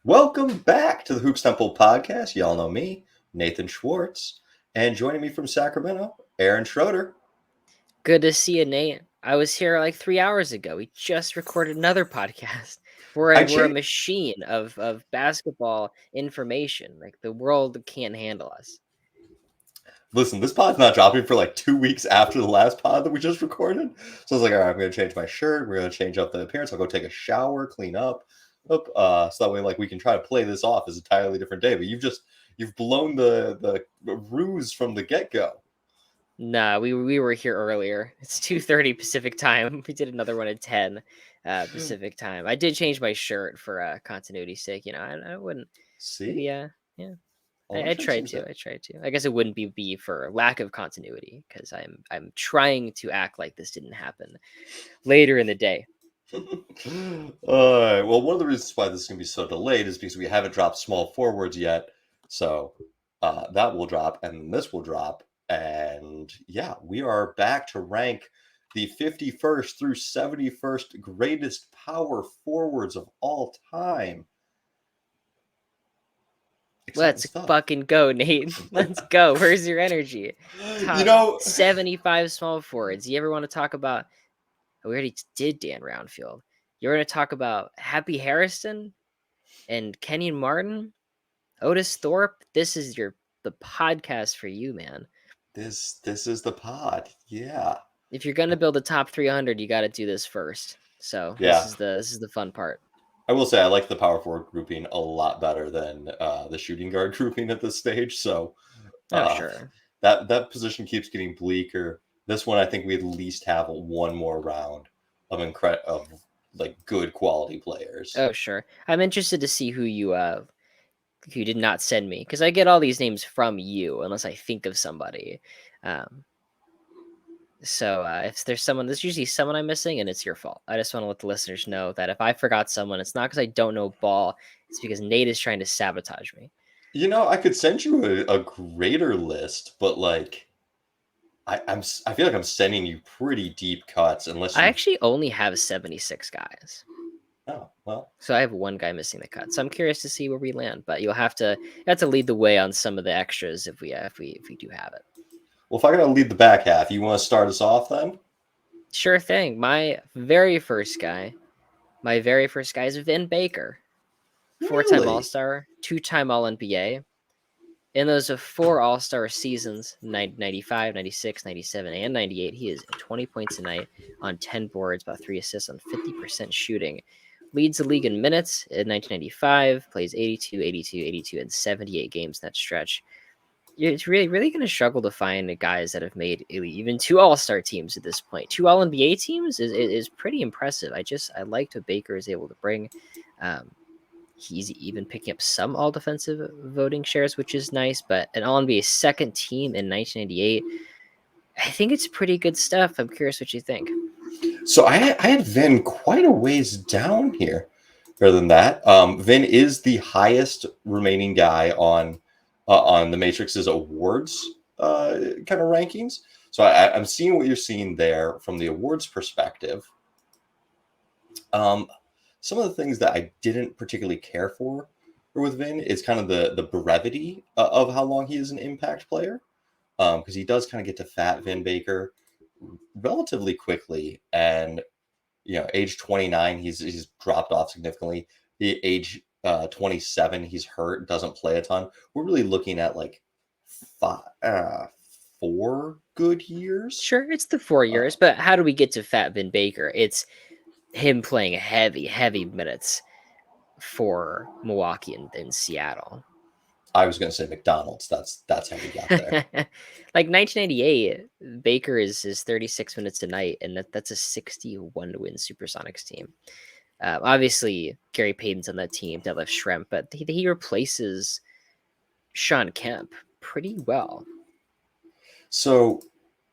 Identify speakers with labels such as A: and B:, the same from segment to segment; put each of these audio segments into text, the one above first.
A: Welcome back to the Hoops Temple podcast. Y'all know me, Nathan Schwartz, and joining me from Sacramento, Aaron Schroeder.
B: Good to see you, Nate. I was here like 3 hours ago. We just recorded another podcast. We're a machine of basketball information. Like the world can't handle us.
A: Listen, this pod's not dropping for like 2 weeks after the last pod that we just recorded. So I was like, all right, I'm going to change my shirt. We're going to change up the appearance. I'll go take a shower, clean up. So that way, like, we can try to play this off as an entirely different day. But you've blown the ruse from the get-go.
B: Nah, we were here earlier. It's 2:30 Pacific time. We did another one at 10 Pacific time. I did change my shirt for continuity's sake. I wouldn't.
A: See?
B: Maybe, yeah. I tried to. I guess it wouldn't be for lack of continuity because I'm trying to act like this didn't happen later in the day.
A: Well, one of the reasons why this is going to be so delayed is because we haven't dropped small forwards yet. So that will drop, and this will drop. And yeah, we are back to rank the 51st through 71st greatest power forwards of all time.
B: Let's fucking go, Nate. Let's go. Where's your energy? Top 75 small forwards. You ever want to talk about? We already did Dan Roundfield. You're going to talk about Happy Harrison and Kenyon Martin, Otis Thorpe. This is the podcast for you, man.
A: This is the pod. Yeah.
B: If you're going to build a top 300, you got to do this first. So yeah. This is the fun part.
A: I will say I like the power forward grouping a lot better than the shooting guard grouping at this stage. So,
B: sure,
A: that position keeps getting bleaker. This one, I think we at least have one more round of like good quality players.
B: Oh, sure. I'm interested to see who you did not send me because I get all these names from you unless I think of somebody. So if there's usually someone I'm missing, and it's your fault. I just want to let the listeners know that if I forgot someone, it's not because I don't know ball. It's because Nate is trying to sabotage me.
A: I could send you a greater list, but like, I feel like I'm sending you pretty deep cuts unless
B: I actually only have 76 guys.
A: Oh, well.
B: So I have one guy missing the cut. So I'm curious to see where we land, but you have to lead the way on some of the extras if we do have it.
A: Well, if I gotta lead the back half, you want to start us off then?
B: Sure thing. My very first guy is Vin Baker. 4-time All-Star, 2-time All-NBA. In those 4 All-Star seasons, 95, 96, 97, and 98, he is 20 points a night on 10 boards, about 3 assists on 50% shooting. Leads the league in minutes in 1995, plays 82, 82, 82, and 78 games in that stretch. It's really going to struggle to find guys that have made even 2 All-Star teams at this point. 2 All-NBA teams is pretty impressive. I liked what Baker is able to bring. He's even picking up some all-defensive voting shares, which is nice, but an All-NBA second team in 1998, I think it's pretty good stuff. I'm curious what you think.
A: So I had Vin quite a ways down here. Better than that, Vin is the highest remaining guy on the Matrix's awards kind of rankings. So I'm seeing what you're seeing there from the awards perspective. Some of the things that I didn't particularly care for with Vin is kind of the brevity of how long he is an impact player, because he does kind of get to fat Vin Baker relatively quickly, and age 29 he's dropped off significantly. The age 27 he's hurt, doesn't play a ton. We're really looking at like 4 good years.
B: Sure, it's the 4 years, but how do we get to fat Vin Baker? It's him playing heavy minutes for Milwaukee and Seattle.
A: I was going to say McDonald's. That's how we got there.
B: Like 1998, Baker is 36 minutes a night, and that's a 61 to win Supersonics team. Obviously, Gary Payton's on that team, Detlef Schrempf, but he replaces Shawn Kemp pretty well.
A: So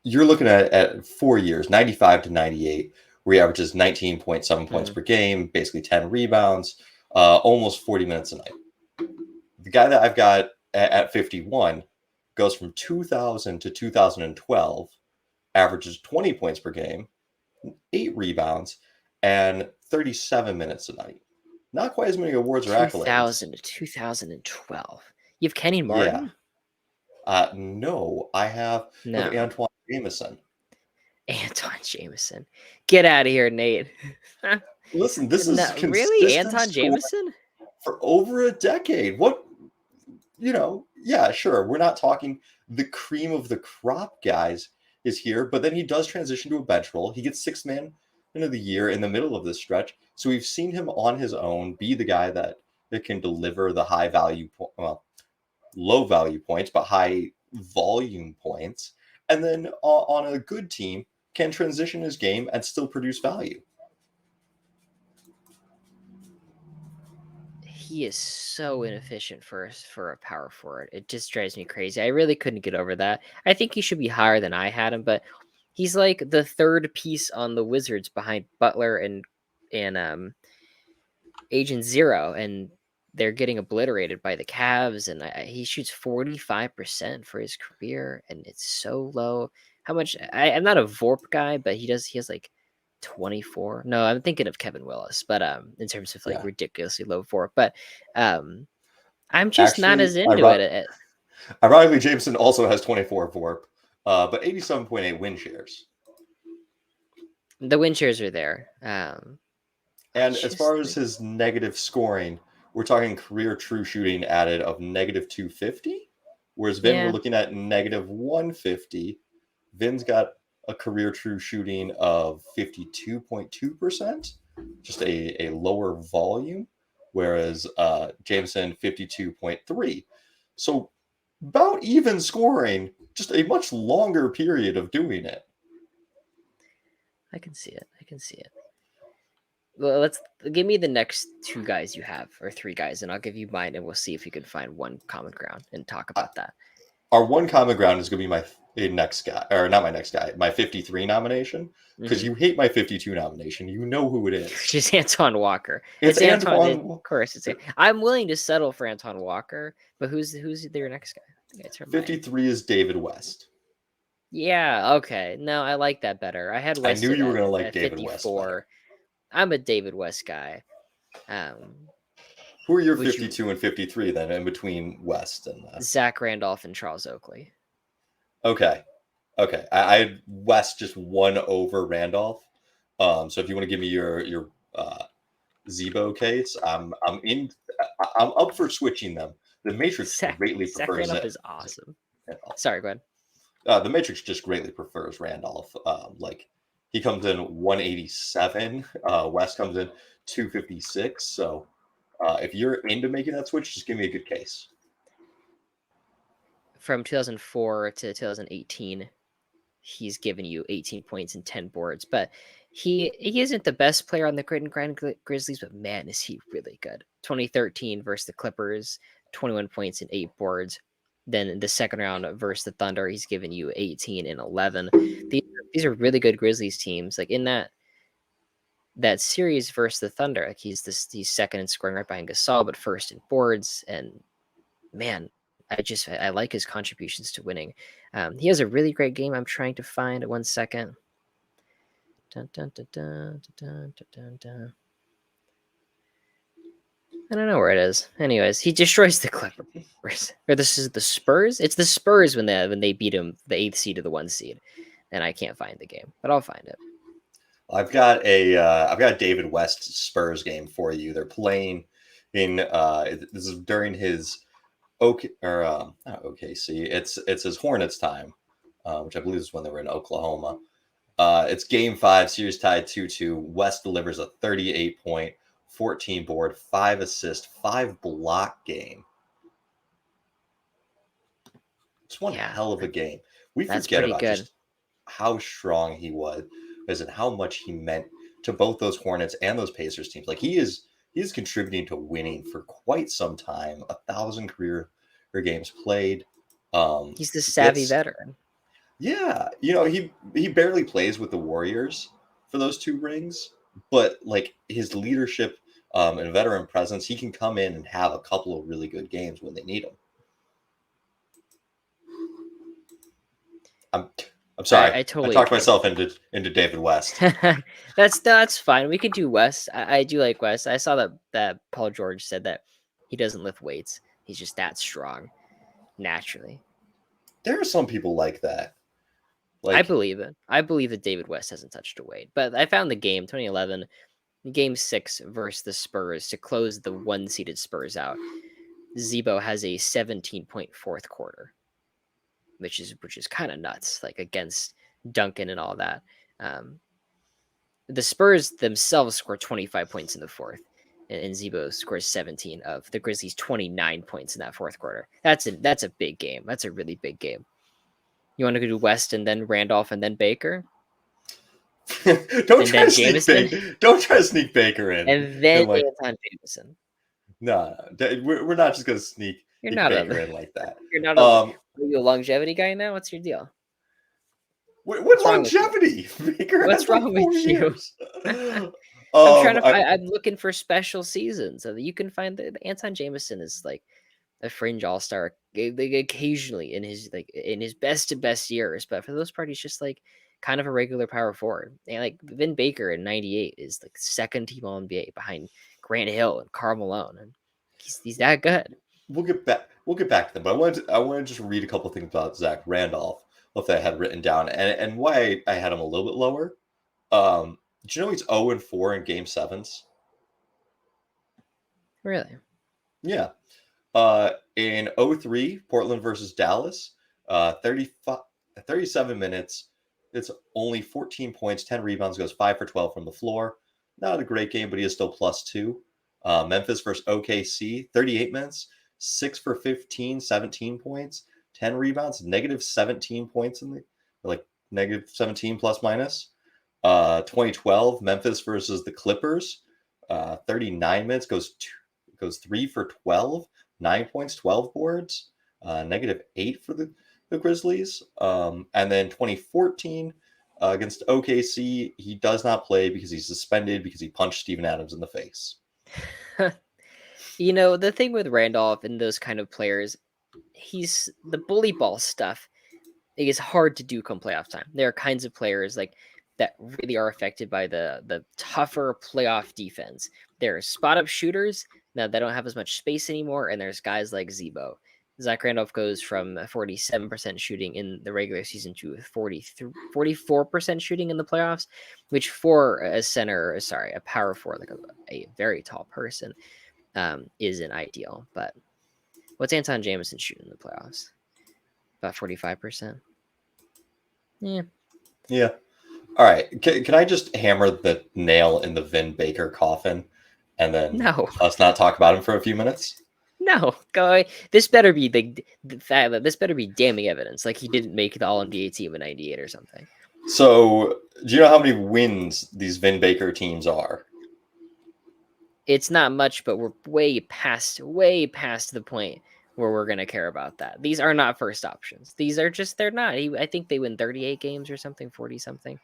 A: you're looking at 4 years, 95 to 98, where he averages 19.7 points per game, basically 10 rebounds, almost 40 minutes a night. The guy that I've got at 51 goes from 2000 to 2012, averages 20 points per game, 8 rebounds, and 37 minutes a night. not quite as many awards or accolades.
B: 2000 to 2012. You have Kenyon
A: Yeah.
B: Martin?
A: No, I have
B: No.
A: Antoine Jameson.
B: Anton Jameson. Get out of here, Nate.
A: Listen, this is
B: No, really?
A: consistent
B: Anton
A: score
B: Jameson?
A: for over a decade. What, yeah, sure. We're not talking the cream of the crop guys is here, but then he does transition to a bench role. He gets sixth man of the year in the middle of this stretch. So we've seen him on his own be the guy that can deliver the high value, well, low value points, but high volume points. And then on a good team, can transition his game and still produce value.
B: He is so inefficient for a power forward. It just drives me crazy. I really couldn't get over that. I think he should be higher than I had him, but he's like the third piece on the Wizards behind Butler and Agent Zero, and they're getting obliterated by the Cavs. And he shoots 45% for his career, and it's so low. How much? I'm not a Vorp guy, but he has like 24. No, I'm thinking of Kevin Willis, but in terms of like
A: Yeah.
B: ridiculously low Vorp, but I'm just not
A: Actually,
B: as into it.
A: Ironically, Jameson also has 24 VORP, but 87.8 win shares.
B: The win shares are there.
A: And as far as his negative scoring, we're talking career true shooting added of negative 250, whereas Vin, we're looking at negative 150. Vin's got a career true shooting of 52.2%, just a lower volume, whereas Jameson 52.3. So about even scoring, just a much longer period of doing it.
B: I can see it. Well, let's give me the next two guys you have, or three guys, and I'll give you mine, and we'll see if we can find one common ground and talk about that.
A: Our one common ground is going to be my next guy, or not my next guy, my 53 nomination, because you hate my 52 nomination. You know who it is.
B: Which is Antoine Walker.
A: It's Antoine.
B: Of course, I'm willing to settle for Antoine Walker, but who's their next guy?
A: 53 is David West.
B: Yeah, okay. No, I like that better. I had West.
A: I knew you were going to like David
B: 54.
A: West better.
B: I'm a David West guy.
A: Who are your 52 and 53 then, in between West and
B: Zach Randolph and Charles Oakley?
A: Okay. I had West just one over Randolph. So if you want to give me your Zebo case, I'm up for switching them. The Matrix greatly prefers
B: Zach Randolph is awesome. Sorry, go ahead.
A: The Matrix just greatly prefers Randolph. Like he comes in 187. West comes in 256. So if you're into making that switch, just give me a good case.
B: From 2004 to 2018, he's given you 18 points and 10 boards, but he isn't the best player on the grid and grind Grizzlies, but man, is he really good. 2013 versus the Clippers, 21 points and 8 boards. Then in the second round versus the Thunder, he's given you 18 and 11. These are really good Grizzlies teams. Like in that series versus the Thunder, like he's second in scoring right behind Gasol, but first in boards. And man, I like his contributions to winning. He has a really great game. I'm trying to find it. 1 second. Dun, dun, dun, dun, dun, dun, dun, dun. I don't know where it is. Anyways, he destroys the Clippers. Or this is the Spurs? It's the Spurs when they beat him, the 8th seed to the 1 seed. And I can't find the game, but I'll find it.
A: I've got a David West Spurs game for you. They're playing in this is during his not OKC. It's his Hornets time, which I believe is when they were in Oklahoma. It's game 5, series tied 2-2. West delivers a 38-point, 14 board, 5 assist, 5 block game. It's one hell of a game. We forget about just how strong he was and how much he meant to both those Hornets and those Pacers teams. Like he's contributing to winning for quite some time. 1,000 career games played.
B: He's the savvy veteran.
A: Yeah, he barely plays with the Warriors for those 2 rings, but like his leadership and veteran presence, he can come in and have a couple of really good games when they need him. I'm sorry.
B: I
A: I
B: totally
A: talked
B: agree.
A: myself into David West.
B: That's fine. We could do West. I do like West. I saw that Paul George said that he doesn't lift weights. He's just that strong naturally.
A: There are some people like that.
B: I
A: Like,
B: believe it. I believe that David West hasn't touched a weight. But I found the game 2011, game 6 versus the Spurs to close the one-seeded Spurs out. Zebo has a 17-point fourth quarter, which is kind of nuts, like against Duncan and all that. The Spurs themselves scored 25 points in the fourth, and Zebo scores 17 of the Grizzlies' 29 points in that fourth quarter. That's a big game. That's a really big game. You want to go to West and then Randolph and then Baker?
A: don't try to sneak Baker in.
B: And then
A: like,
B: Anton Jameson.
A: No, we're not just gonna sneak Baker in like that.
B: You're not are you a longevity guy now? What's your deal?
A: What longevity? Baker
B: What's wrong with you? I'm looking for special seasons so that you can find the Anton Jameson is like a fringe all-star like occasionally in his best to best years, but for those parties just like kind of a regular power forward. And like Vin Baker in 98 is like second team all NBA behind Grant Hill and Karl Malone, and he's that good.
A: We'll get back to them, but I wanted to just read a couple things about Zach Randolph, what I had written down, and why I had him a little bit lower. Did you know he's 0-4 in game 7s?
B: Really?
A: Yeah. In 03, Portland versus Dallas, 37 minutes. It's only 14 points, 10 rebounds, goes 5 for 12 from the floor. Not a great game, but he is still +2. Memphis versus OKC, 38 minutes, 6 for 15, 17 points, 10 rebounds, -17 points in the like -17 plus minus. 2012, Memphis versus the Clippers, 39 minutes, goes 3 for 12, 9 points, 12 boards, -8 for the Grizzlies. And then 2014 against OKC, he does not play because he's suspended because he punched Steven Adams in the face.
B: You know, the thing with Randolph and those kind of players, he's the bully ball stuff. It is hard to do come playoff time. There are kinds of players like that really are affected by the tougher playoff defense. There are spot up shooters that don't have as much space anymore, and there's guys like Zebo. Zach Randolph goes from 47% shooting in the regular season to 44% shooting in the playoffs, which for a power forward, like a very tall person, isn't ideal. But what's Anton Jameson shooting in the playoffs? About 45%. Yeah.
A: Yeah. All right. Can I just hammer the nail in the Vin Baker coffin and then us not talk about him for a few minutes?
B: No, go. This better be the fact that this better be damning evidence, like he didn't make the All NBA team in '98 or something.
A: So, do you know how many wins these Vin Baker teams are?
B: It's not much, but we're way past the point where we're gonna care about that. These are not first options. These are just they're not. I think they win 38 games or something, 40 something.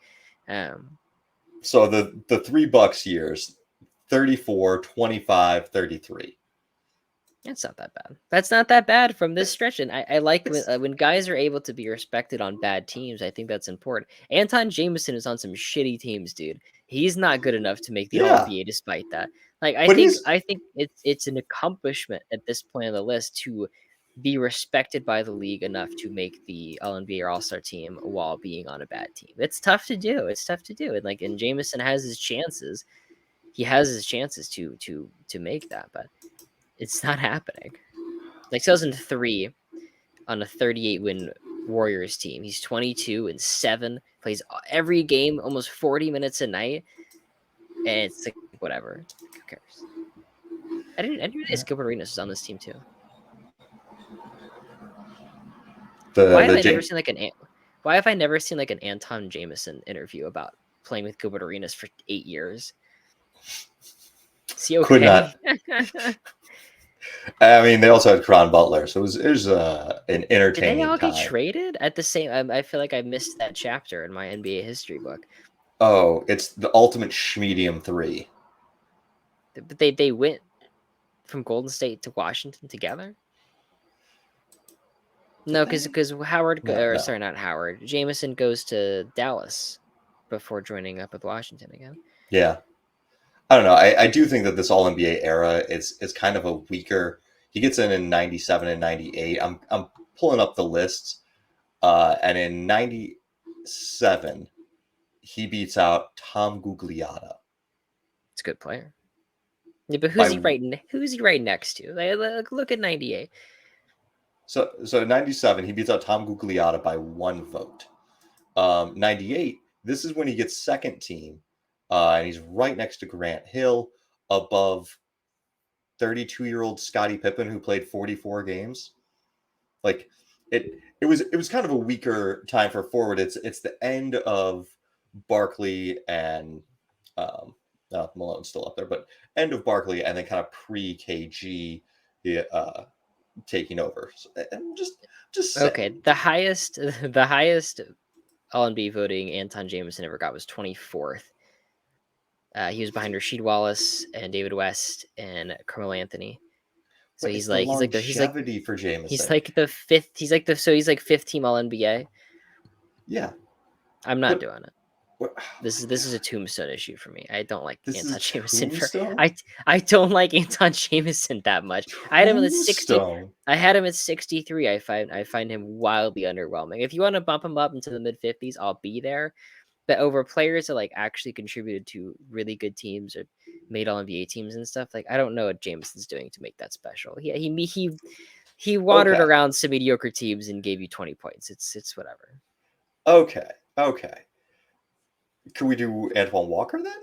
A: So the 3 Bucks years, 34, 25, 33.
B: That's not that bad. That's not that bad from this stretch. And I like when guys are able to be respected on bad teams. I think that's important. Anton Jameson is on some shitty teams, dude. He's not good enough to make the All NBA despite that. Like I think it's an accomplishment at this point on the list to be respected by the league enough to make the All NBA or All Star team while being on a bad team. It's tough to do. And Jameson has his chances. He has his chances to make that, but it's not happening. Like 2003 on a 38-win Warriors team. He's 22-7, plays every game, almost 40 minutes a night, and it's like whatever. Who cares? I didn't realize Gilbert Arenas was on this team too. Why have I never seen like an Anton Jameson interview about playing with Gilbert Arenas for 8 years? Is he okay?
A: Could not. I mean, they also had Caron Butler, so it was an entertaining.
B: Did they all
A: time.
B: get traded at the same? I feel like I missed that chapter in my NBA history book.
A: Oh, it's the ultimate schmedium 3.
B: But they went from Golden State to Washington together. No, because Howard,
A: No.
B: sorry, not Howard. Jameson goes to Dallas before joining up with Washington again.
A: Yeah. I don't know. I do think that this All NBA era is kind of a weaker. He gets in 97 and 98. I'm pulling up the lists, and in 97 he beats out Tom Gugliotta.
B: It's a good player. Yeah, but
A: By,
B: who's he right next to? Like, look at 98.
A: so in 97 he beats out Tom Gugliotta by 1 vote. 98, this is when he gets second team, and he's right next to Grant Hill, above 32-year-old Scottie Pippen, who played 44 games. Like it was kind of a weaker time for forward. It's the end of Barkley and Malone's still up there, but end of Barkley and then kind of pre KG taking over. So, and just
B: Okay.
A: saying.
B: The highest All NBA voting Anton Jameson ever got was 24th. He was behind Rasheed Wallace and David West and Carmelo Anthony. So
A: But
B: he's
A: it's the
B: like
A: longevity for Jameson.
B: He's like the fifth. He's like fifth team All NBA.
A: Yeah,
B: I'm not doing it.
A: what,
B: This is a tombstone issue for me. I don't like
A: this
B: Anton
A: is
B: Jameson.
A: tombstone?
B: I don't like Anton Jameson that much. I had him at 60.
A: Tombstone.
B: I had him at 63. I find him wildly underwhelming. If you want to bump him up into the mid 50s, I'll be there. But over players that like actually contributed to really good teams or made All NBA teams and stuff, like I don't know what Jameson's doing to make that special. He watered
A: Okay.
B: around some mediocre teams and gave you 20 points. It's whatever.
A: Okay. Can we do Antoine Walker then?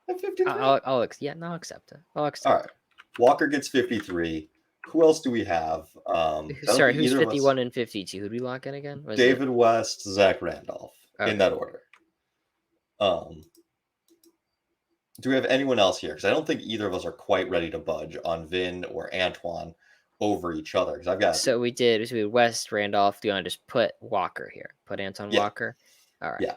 A: At 53?
B: I'll accept it. I'll accept
A: All right. Walker gets 53. Who else do we have?
B: it. Sorry, who's 51 and 52? Who'd we lock in again?
A: David West, Zach Randolph, in that order. Do we have anyone else here? Because I don't think either of us are quite ready to budge on Vin or Antoine over each other. Because I've got.
B: So we did West, Randolph. Do you want to just put Walker here? Put Anton Walker. All right.
A: Yeah.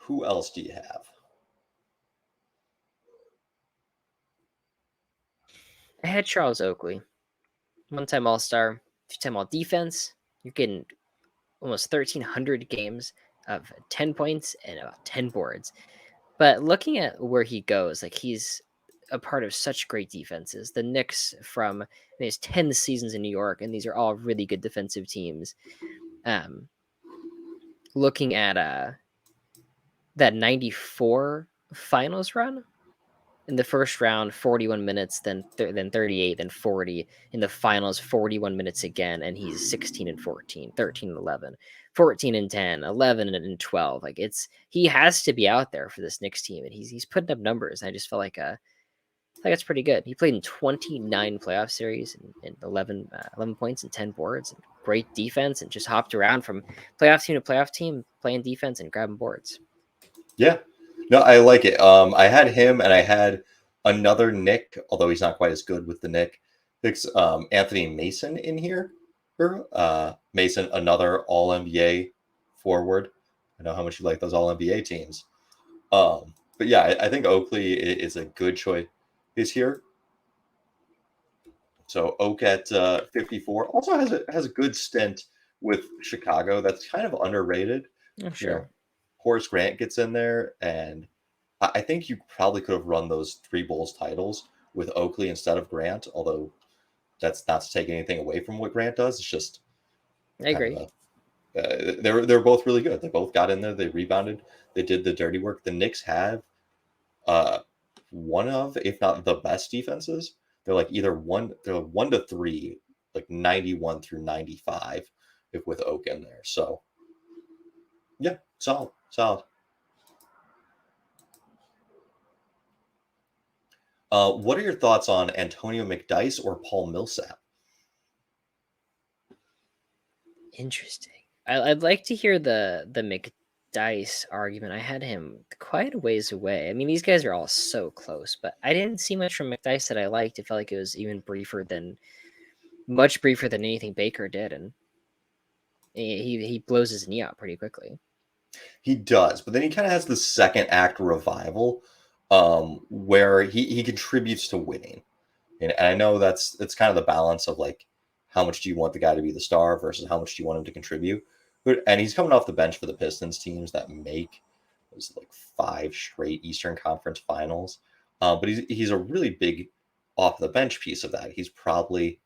A: Who else do you have?
B: I had Charles Oakley, one-time All-Star, two-time All-Defense. You're getting almost 1,300 games of 10 points and about 10 boards. But looking at where he goes, like he's a part of such great defenses. The Knicks from his 10 seasons in New York, and these are all really good defensive teams. Looking at that 94 finals run, in the first round 41 minutes, then 38, then 40 in the finals, 41 minutes again, and he's 16 and 14, 13 and 11, 14 and 10, 11 and 12. Like he has to be out there for this Knicks team, and he's putting up numbers. I just felt like that's pretty good. He played in 29 playoff series and 11 points and 10 boards, and great defense, and just hopped around from playoff team to playoff team, playing defense and grabbing boards.
A: Yeah. No, I like it. I had him and I had another Nick, although he's not quite as good with the Nick. It's Anthony Mason in here. Mason, another All NBA forward. I know how much you like those All NBA teams. But yeah, I think Oakley is a good choice. Is here. So Oak at 54 also has a good stint with Chicago. That's kind of underrated.
B: Oh, sure.
A: You know, Horace Grant gets in there, and I think you probably could have run those 3 Bulls titles with Oakley instead of Grant, although that's not to take anything away from what Grant does. It's just
B: I agree.
A: They're both really good. They both got in there. They rebounded. They did the dirty work. The Knicks have one of, if not the best defenses. They're like they're 1 to 3, like 91 through 95, if with Oak in there. So yeah, solid. What are your thoughts on Antonio McDyess or Paul Millsap?
B: Interesting. I'd like to hear the McDyess argument. I had him quite a ways away. I mean, these guys are all so close, but I didn't see much from McDyess that I liked. It felt like it was even much briefer than anything Baker did, and he blows his knee out pretty quickly.
A: He does, but then he kind of has the second act revival, where he contributes to winning. And I know it's kind of the balance of like how much do you want the guy to be the star versus how much do you want him to contribute. And he's coming off the bench for the Pistons teams that make it was like 5 straight Eastern Conference Finals. But he's a really big off the bench piece of that. He's probably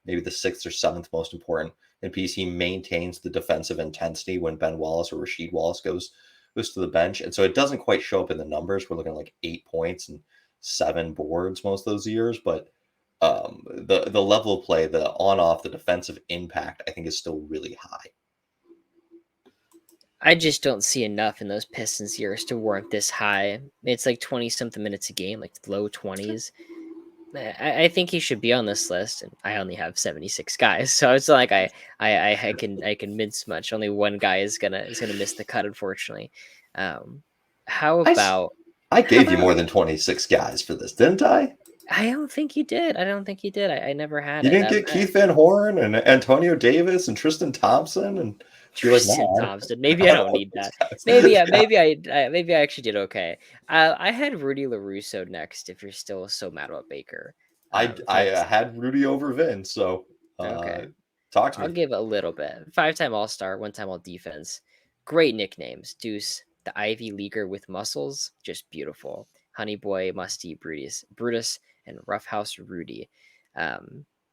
A: maybe the 6th or 7th most important in piece. He maintains the defensive intensity when Ben Wallace or Rasheed Wallace goes to the bench, and so it doesn't quite show up in the numbers. We're looking at like 8 points and 7 boards most of those years, but the level of play, the on off, the defensive impact, I think is still really high.
B: I just don't see enough in those Pistons years to warrant this high. It's like 20-something minutes a game, like low 20s. I think he should be on this list, and I only have 76 guys, so it's not like I can mince much. Only one guy is gonna miss the cut, unfortunately. How about
A: I gave you more than 26 guys for this, didn't I?
B: I don't think you did. I never had
A: You
B: it.
A: didn't get Keith Van Horn and Antonio Davis and Tristan Thompson and
B: Tristan Thompson. Maybe I don't need that. Maybe I actually did okay. I had Rudy LaRusso next. If you're still so mad about Baker,
A: I had Rudy over Vin, so
B: okay.
A: Talk to me.
B: I'll give a little bit. 5-time All-Star, 1-time All-Defense. Great nicknames. Deuce, the Ivy Leaguer with muscles, just beautiful. Honey Boy, Musty, Brutus, and Roughhouse Rudy.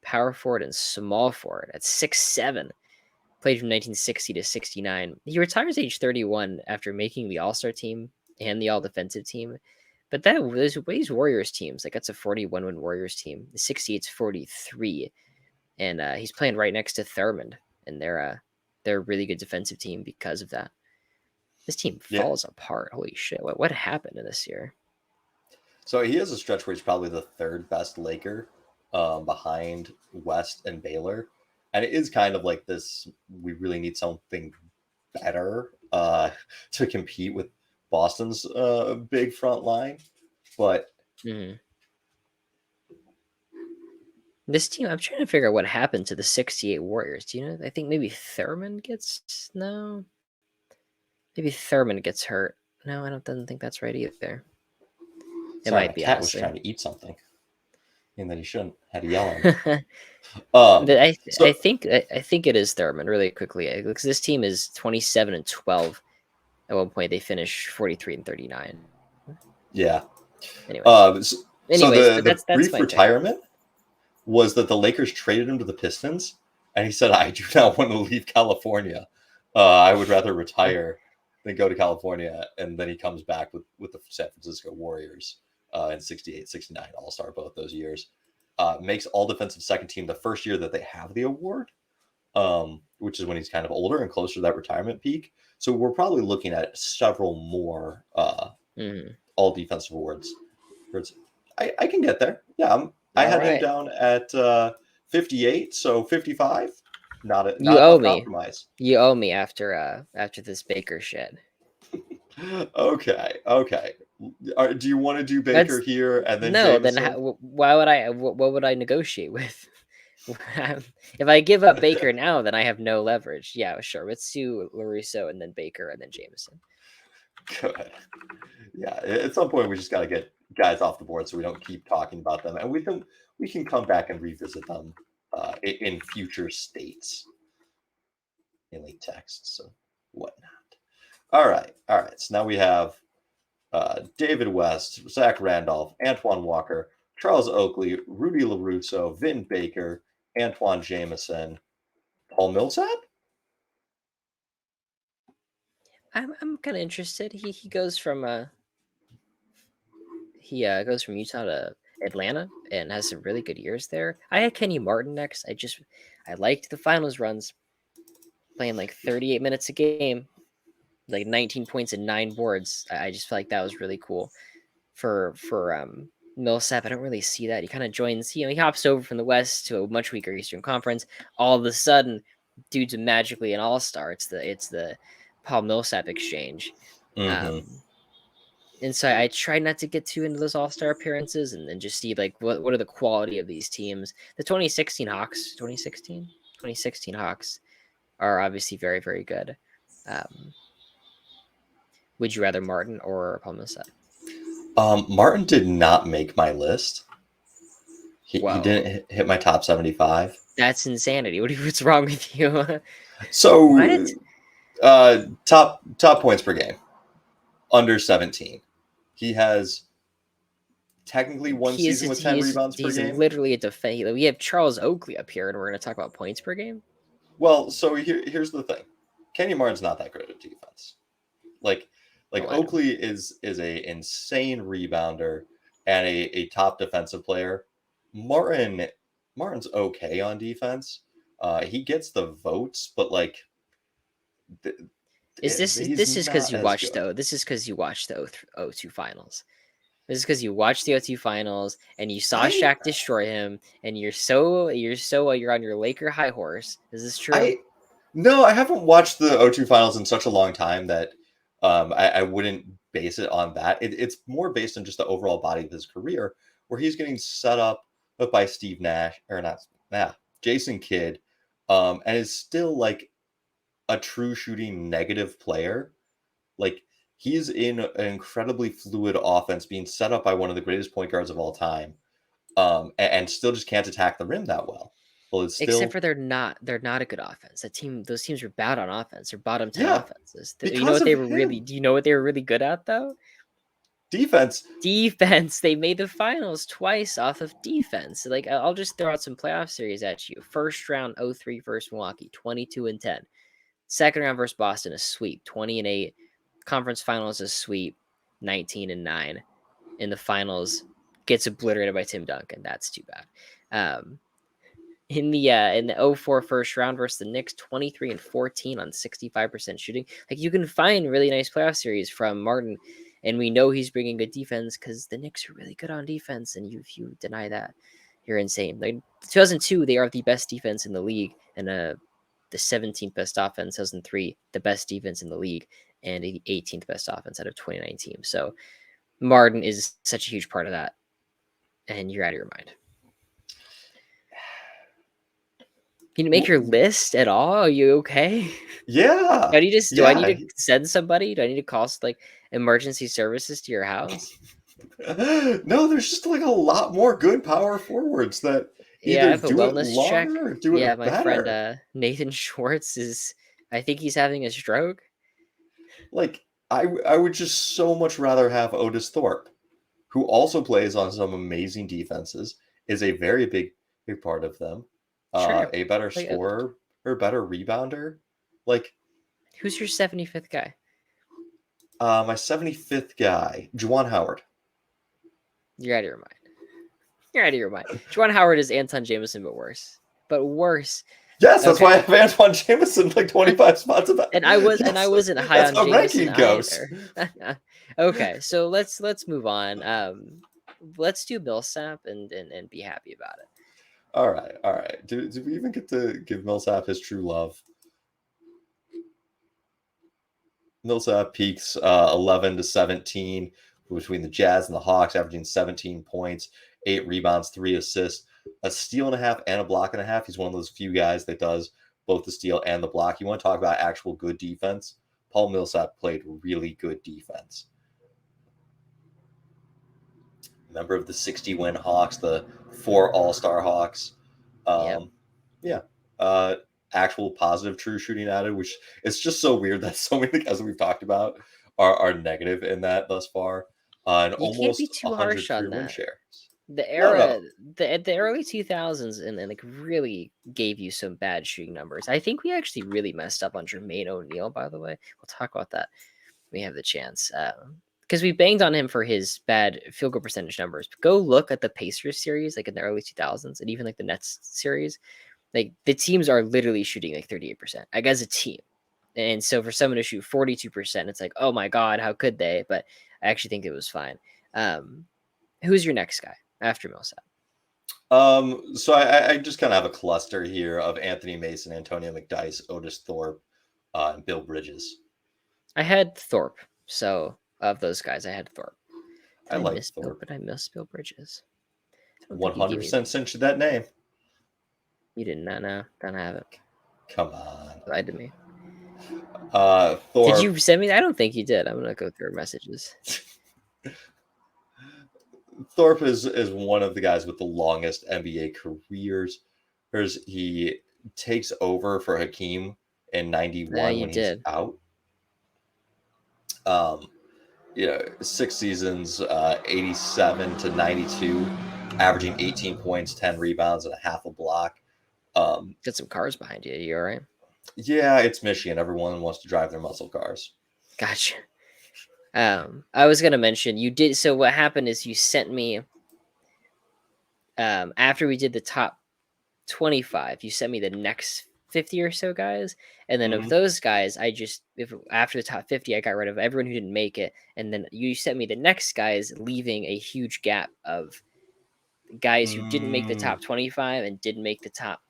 B: Power forward and small forward at 6'7". Played from 1960 to 69. He retires age 31 after making the All-Star team and the All-Defensive team. But these Warriors teams, like that's a 41-win Warriors team. The 68's 43. And he's playing right next to Thurmond, and they're a really good defensive team because of that. This team falls apart. Holy shit! What happened in this year?
A: So he has a stretch where he's probably the 3rd best Laker, behind West and Baylor, and it is kind of like this. We really need something better to compete with Boston's big front line, but.
B: Mm-hmm. This team, I'm trying to figure out what happened to the 68 Warriors. Do you know? I think maybe Thurmond gets no. Maybe Thurmond gets hurt. No, I don't think that's right either. It
A: Sorry,
B: might be.
A: My cat
B: Honestly.
A: was trying to eat something, and that he shouldn't. Had to yell at him.
B: I think it is Thurmond really quickly because this team is 27-12. At one point, they finished 43-39.
A: Yeah.
B: Anyways,
A: so the brief retirement was that the Lakers traded him to the Pistons, and he said, "I do not want to leave California. I would rather retire than go to California." And then he comes back with the San Francisco Warriors in 68, 69, All-Star both those years. Makes all defensive second team the first year that they have the award, which is when he's kind of older and closer to that retirement peak. So we're probably looking at several more all defensive awards. I can get there. Yeah, I had him down at 58, so 55. Not a compromise.
B: You owe me after this Baker shit.
A: Okay. Do you want to do Baker here and then
B: no?
A: Jameson?
B: Then why would I? What would I negotiate with? If I give up Baker now, then I have no leverage. Yeah, sure. Let's do LaRusso and then Baker and then Jameson.
A: Good. Yeah, at some point we just got to get guys off the board so we don't keep talking about them, and we can come back and revisit them in future states, in late texts and whatnot. All right. So now we have David West, Zach Randolph, Antoine Walker, Charles Oakley, Rudy LaRusso, Vin Baker, Antoine Jameson, Paul Millsap.
B: I'm kind of interested. He goes from Utah to Atlanta and has some really good years there. I had Kenny Martin next. I liked the finals runs, playing like 38 minutes a game, like 19 points and 9 boards. I just feel like that was really cool for Millsap. I don't really see that. He kind of joins, he hops over from the West to a much weaker Eastern Conference. All of a sudden, dude's magically an all-star. It's the Paul Millsap exchange.
A: Mm-hmm.
B: And so I try not to get too into those all-star appearances and just see like what are the quality of these teams. The 2016 Hawks are obviously very, very good. Would you rather Martin or Paul Millsap?
A: Martin did not make my list. He
B: Whoa,
A: didn't hit my top 75.
B: that's insanity. What's wrong with you?
A: So,
B: What?
A: top points per game, under 17. He has technically one
B: He is
A: season with 10 rebounds per
B: he's
A: game.
B: literally a defense. We have Charles Oakley up here, and we're going to talk about points per game.
A: Well, so here's the thing. Kenyon Martin's not that great at defense. Like
B: Oh, I know.
A: Oakley is a insane rebounder and a top defensive player. Martin's okay on defense. He gets the votes, but like
B: Is this
A: he's
B: because
A: not
B: you
A: as
B: watched
A: good.
B: the 02 finals? This is because you watched the O2 finals and you saw
A: I
B: Shaq destroy him, and you're on your Laker high horse. Is this true?
A: I no, I haven't watched the O2 finals in such a long time that I wouldn't base it on that. It's more based on just the overall body of his career, where he's getting set up by Steve Nash or not, Jason Kidd, and is still like a true shooting negative player. Like he's in an incredibly fluid offense, being set up by one of the greatest point guards of all time, and still just can't attack the rim that well. Well, it's
B: Except
A: still
B: for they're not a good offense. Those teams were bad on offense. They're bottom 10
A: yeah
B: offenses. You know
A: because
B: what
A: of
B: they were really?
A: him.
B: Do you know what they were really good at though?
A: Defense.
B: Defense. They made the finals twice off of defense. Like I'll just throw out some playoff series at you. First round 0-3 versus Milwaukee, 22-10. Second round versus Boston, a sweep, 20-8. Conference finals, a sweep, 19-9. In the finals, gets obliterated by Tim Duncan. That's too bad. In the 0-4 first round versus the Knicks, 23-14 on 65% shooting. Like you can find really nice playoff series from Martin, and we know he's bringing good defense because the Knicks are really good on defense. And if you deny that, you're insane. Like 2002, they are the best defense in the league, and the 17th best offense. 2003, the best defense in the league, and the 18th best offense out of 29 teams. So Martin is such a huge part of that, and you're out of your mind. Can you make your list at all? Are you okay?
A: Yeah.
B: Do I need to send somebody? Do I need to call like emergency services to your house?
A: No, there's just like a lot more good power forwards that
B: Yeah, I
A: either
B: have a
A: do it
B: wellness check.
A: longer or do
B: Yeah,
A: it
B: my friend
A: better.
B: Nathan Schwartz is. I think he's having a stroke.
A: Like I would just so much rather have Otis Thorpe, who also plays on some amazing defenses, is a very big part of them.
B: Sure.
A: A better
B: Like,
A: scorer or better rebounder. Like
B: who's your 75th guy?
A: my 75th guy, Juwan Howard.
B: You're out of your mind. You're out of your mind. Juwan Howard is Anton Jameson, but worse. But worse.
A: Yes, that's
B: Okay.
A: why I have Antoine Jameson like 25 spots above.
B: I wasn't high
A: that's
B: on
A: how
B: Jameson
A: ranking goes.
B: either. Okay, so let's move on. Let's do Millsap and be happy about it.
A: All right. Did we even get to give Millsap his true love? Millsap peaks 11-17 between the Jazz and the Hawks, averaging 17 points, 8 rebounds, 3 assists, a steal and a half, and a block and a half. He's one of those few guys that does both the steal and the block. You want to talk about actual good defense? Paul Millsap played really good defense. Member of the 60-win Hawks, the 4 All-Star Hawks.
B: Yep.
A: Yeah. Actual positive true shooting added, which it's just so weird that so many guys that we've talked about are negative in that thus far. And
B: You can't be
A: almost
B: too
A: 100
B: harsh on
A: career win
B: that.
A: shares.
B: The
A: No,
B: era, the early 2000s, and like really gave you some bad shooting numbers. I think we actually really messed up on Jermaine O'Neal, by the way. We'll talk about that when we have the chance. Because we banged on him for his bad field goal percentage numbers. But go look at the Pacers series, like in the early 2000s, and even like the Nets series. Like the teams are literally shooting like 38%, like as a team. And so for someone to shoot 42%, it's like, oh my God, how could they? But I actually think it was fine. Who's your next guy after Millsap?
A: So I just kind of have a cluster here of Anthony Mason, Antonio McDyess, Otis Thorpe, and Bill Bridges.
B: I had Thorpe. So of those guys, I had Thorpe.
A: I like Thorpe.
B: But I miss Bill Bridges.
A: 100% cinched that name.
B: You did not know. Don't have it.
A: Come on.
B: Lied to me.
A: Thorpe.
B: Did you send me? I don't think you did. I'm gonna go through our messages.
A: Thorpe is one of the guys with the longest NBA careers. He takes over for Hakeem in '91
B: You
A: when he's
B: did.
A: out. 6 seasons, 87 to 92, averaging 18 points, 10 rebounds, and a half a block.
B: Got some cars behind you. You all right?
A: Yeah, it's Michigan. Everyone wants to drive their muscle cars.
B: Gotcha. I was gonna mention you did. So what happened is you sent me. After we did the top 25, you sent me the next 50 or so guys, and then of those guys, after the top 50, I got rid of everyone who didn't make it, and then you sent me the next guys, leaving a huge gap of guys who didn't make the top 25 and didn't make the top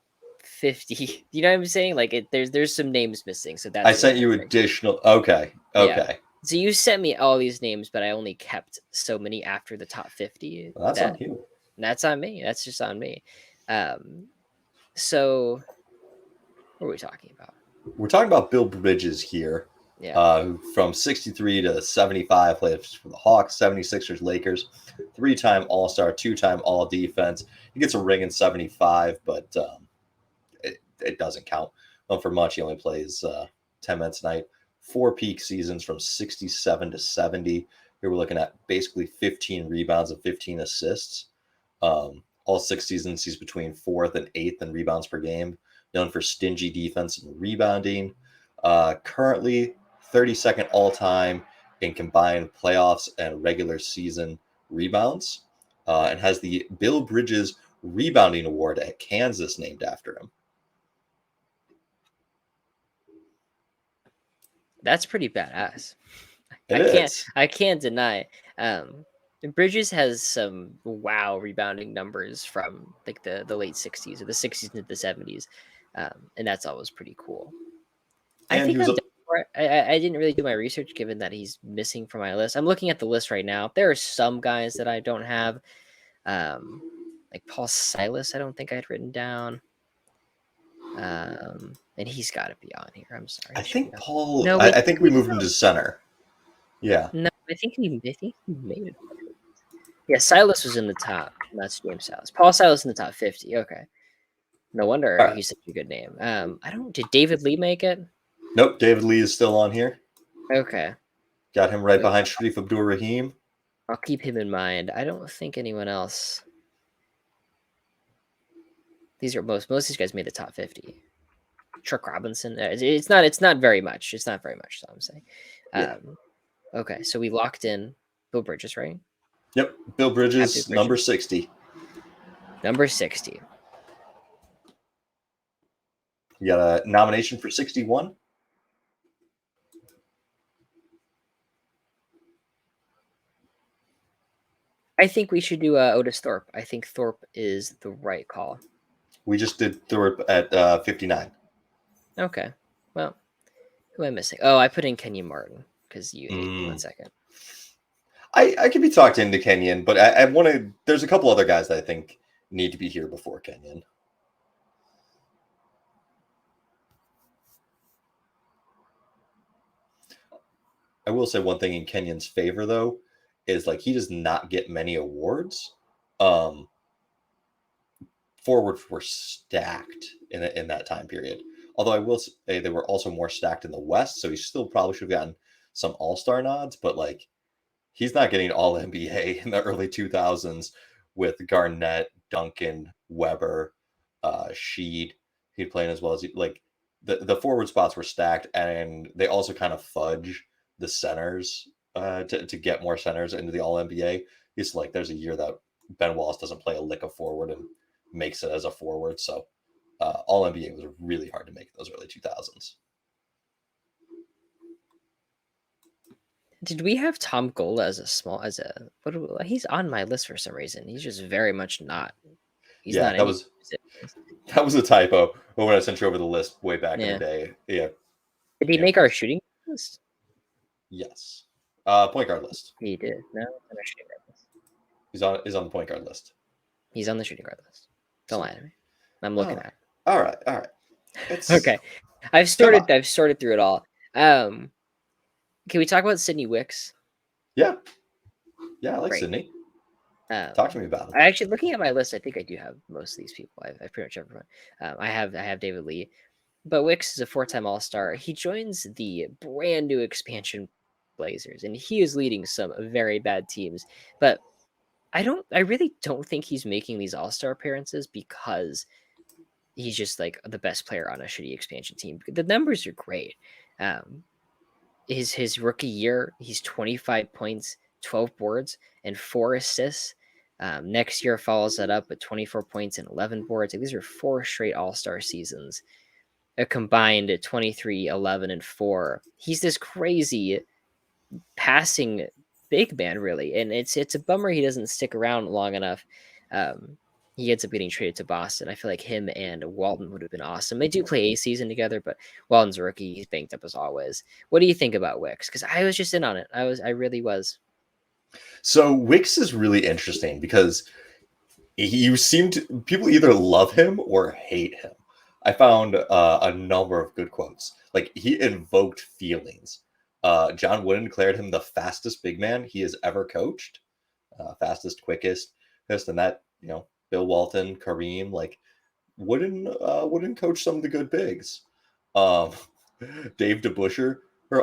B: 50. You know what I'm saying? Like there's some names missing, so that's
A: I sent you additional. Okay.
B: Yeah. So you sent me all these names, but I only kept so many after the top 50.
A: Well, that's on you.
B: That's on me. That's just on me. So what are we talking about?
A: We're talking about Bill Bridges here.
B: Yeah.
A: From 63 to 75, played for the Hawks, 76ers, Lakers, 3-time All-Star, 2-time All-Defense. He gets a ring in 75, but it doesn't count for much. He only plays 10 minutes a night. 4 peak seasons from 67 to 70. Here we're looking at basically 15 rebounds and 15 assists. All 6 seasons, he's between 4th and 8th in rebounds per game. Known for stingy defense and rebounding. Currently 32nd all-time in combined playoffs and regular season rebounds, and has the Bill Bridges Rebounding Award at Kansas named after him.
B: That's pretty badass.
A: It
B: I can't deny. Bridges has some wow rebounding numbers from like the late 60s or the 60s into the 70s, and that's always pretty cool.
A: And
B: I think I didn't really do my research given that he's missing from my list. I'm looking at the list right now. There are some guys that I don't have, like Paul Silas. I don't think I had written down, and he's got to be on here. I'm sorry.
A: I think Paul.
B: No,
A: I think we moved him to center. Yeah.
B: No, I think he made it. Yeah, Silas was in the top. That's James Silas. Paul Silas in the top 50. Okay. No wonder he's such a good name. Did David Lee make it?
A: Nope, David Lee is still on here.
B: Okay.
A: Got him right behind Sharif Abdur-Rahim.
B: I'll keep him in mind. I don't think anyone else. These are most of these guys made the top 50. Chuck Robinson. It's not very much. It's not very much, so I'm saying.
A: Yeah.
B: Okay, so we locked in Bill Bridges, right?
A: Yep. Bill Bridges, number 60.
B: Number 60.
A: You got a nomination for 61?
B: I think we should do Otis Thorpe. I think Thorpe is the right call.
A: We just did Thorpe at 59.
B: Okay. Well, who am I missing? Oh, I put in Kenyon Martin because you ate me 1 second.
A: I could be talked into Kenyon, but I wanted. There's a couple other guys that I think need to be here before Kenyon. I will say one thing in Kenyon's favor, though, is like he does not get many awards. Forwards were stacked in that time period. Although I will say they were also more stacked in the West, so he still probably should have gotten some All-Star nods, but like he's not getting All NBA in the early 2000s with Garnett, Duncan, Weber, Sheed. He'd playing as well as like the forward spots were stacked, and they also kind of fudge the centers to get more centers into the All NBA. It's like there's a year that Ben Wallace doesn't play a lick of forward and makes it as a forward. So All NBA was really hard to make in those early 2000s.
B: Did we have Tom Gola he's on my list for some reason. He's just very much not. He's not.
A: That was a typo when I sent you over the list way back in the day. Yeah.
B: Did he make our shooting list?
A: Yes. Point guard list.
B: He did. No, on our shooting guard list.
A: He's on the point guard list.
B: He's on the shooting guard list. Don't lie to me. I'm looking at it.
A: All right.
B: Okay. I've sorted through it all. Can we talk about Sydney Wicks?
A: Yeah, I like
B: Great.
A: Sydney. Talk to me about him.
B: I actually, looking at my list, I think I do have most of these people. I've pretty much everyone. I have David Lee, but Wicks is a 4-time All-Star. He joins the brand new expansion Blazers, and he is leading some very bad teams. But I really don't think he's making these All-Star appearances because he's just like the best player on a shitty expansion team. The numbers are great. Um, his rookie year, he's 25 points, 12 boards, and 4 assists. Next year follows that up with 24 points and 11 boards. Like, these are 4 straight All-Star seasons. A combined 23, 11, and 4. He's this crazy passing big man, really, and it's a bummer he doesn't stick around long enough. He ends up getting traded to Boston. I feel like him and Walton would have been awesome. They do play a season together, but Walton's a rookie. He's banked up as always. What do you think about Wicks? Because I was just in on it. I really was.
A: So Wicks is really interesting because people either love him or hate him. I found a number of good quotes. Like, he invoked feelings. John Wooden declared him the fastest big man he has ever coached, fastest, quickest, and that, Bill Walton, Kareem, like, Wooden coach some of the good bigs. Dave DeBuscher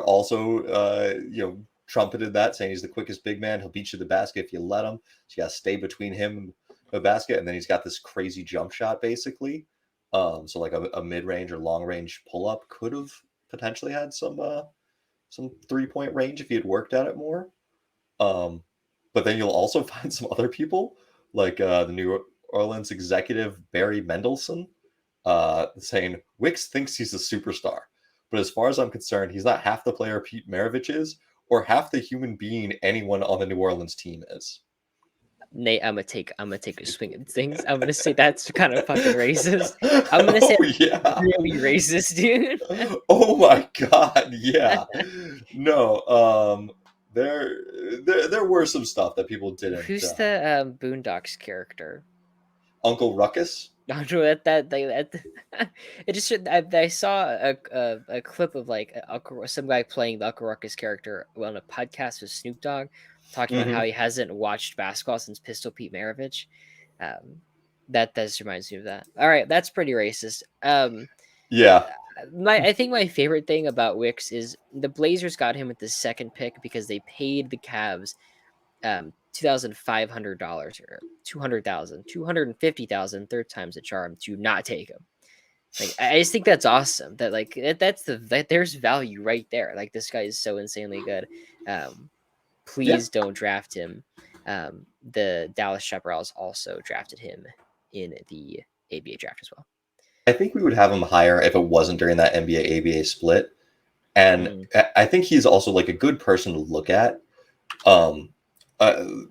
A: also, trumpeted that, saying he's the quickest big man. He'll beat you to the basket if you let him. So you got to stay between him and the basket, and then he's got this crazy jump shot, basically. So like a mid-range or long-range pull-up could have potentially had some 3-point range if he had worked at it more. But then you'll also find some other people, like the New Orleans executive Barry Mendelson, saying Wicks thinks he's a superstar, but as far as I'm concerned, he's not half the player Pete Maravich is, or half the human being anyone on the New Orleans team is.
B: Nate, I'm gonna take a swing at things. I'm gonna say that's kind of fucking racist. I'm gonna say really racist, dude.
A: Oh my god, yeah. No, there were some stuff that people didn't.
B: Who's the Boondocks character?
A: Uncle Ruckus?
B: It just I saw a clip of like some guy playing the Uncle Ruckus character on a podcast with Snoop Dogg, talking about how he hasn't watched basketball since Pistol Pete Maravich. That just reminds me of that. All right, that's pretty racist.
A: Yeah.
B: I think my favorite thing about Wicks is the Blazers got him with the second pick because they paid the Cavs $2,500 or $250,000, third time's a charm, to not take him. Like, I just think that's awesome. That like that there's value right there. Like, this guy is so insanely good. Please don't draft him. The Dallas Chaparrals also drafted him in the ABA draft as well.
A: I think we would have him higher if it wasn't during that NBA ABA split. And I think he's also like a good person to look at.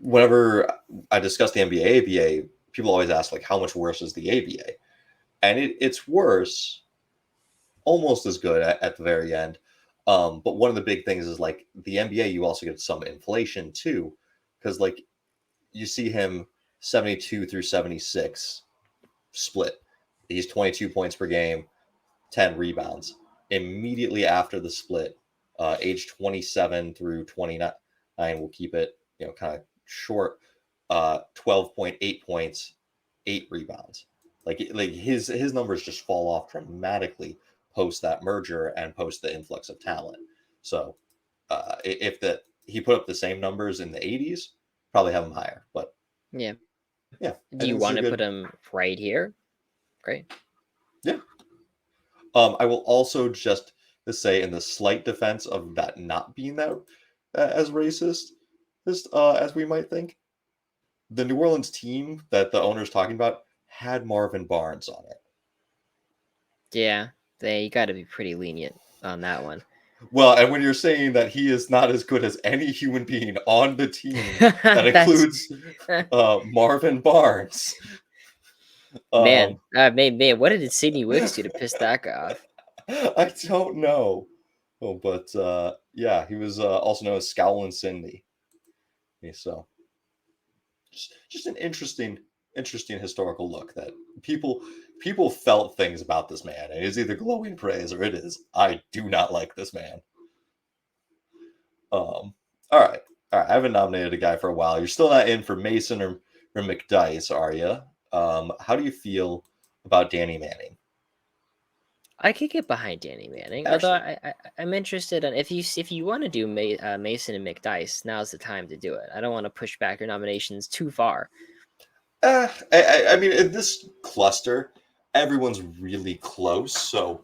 A: Whenever I discuss the NBA ABA, people always ask, like, how much worse is the ABA? And it's worse, almost as good at the very end. But one of the big things is, like, the NBA, you also get some inflation too, because, like, you see him 72 through 76 split. He's 22 points per game, 10 rebounds. Immediately after the split, age 27 through 29, we'll keep it, kind of short, 12.8 points, 8 rebounds. Like his numbers just fall off dramatically post that merger and post the influx of talent. So if he put up the same numbers in the 80s, probably have him higher. But
B: yeah.
A: Do
B: you want to put him right here? Great.
A: Yeah. I will also just to say, in the slight defense of that not being that as racist as we might think, the New Orleans team that the owner's talking about had Marvin Barnes on it.
B: Yeah, you got to be pretty lenient on that one.
A: Well, and when you're saying that he is not as good as any human being on the team, that includes Marvin Barnes.
B: Man, what did Sidney Wicks do to piss that guy off?
A: I don't know. Oh, but yeah, he was also known as Scowlin' Cindy. So just an interesting historical look that people felt things about this man. And it is either glowing praise or it is, I do not like this man. All right. All right. I haven't nominated a guy for a while. You're still not in for Mason or McDice, are you? How do you feel about Danny Manning?
B: I could get behind Danny Manning, although
A: Excellent.
B: I'm interested in if you want to do Mason and McDice, now's the time to do it. I don't want to push back your nominations too far.
A: I mean, in this cluster, everyone's really close. So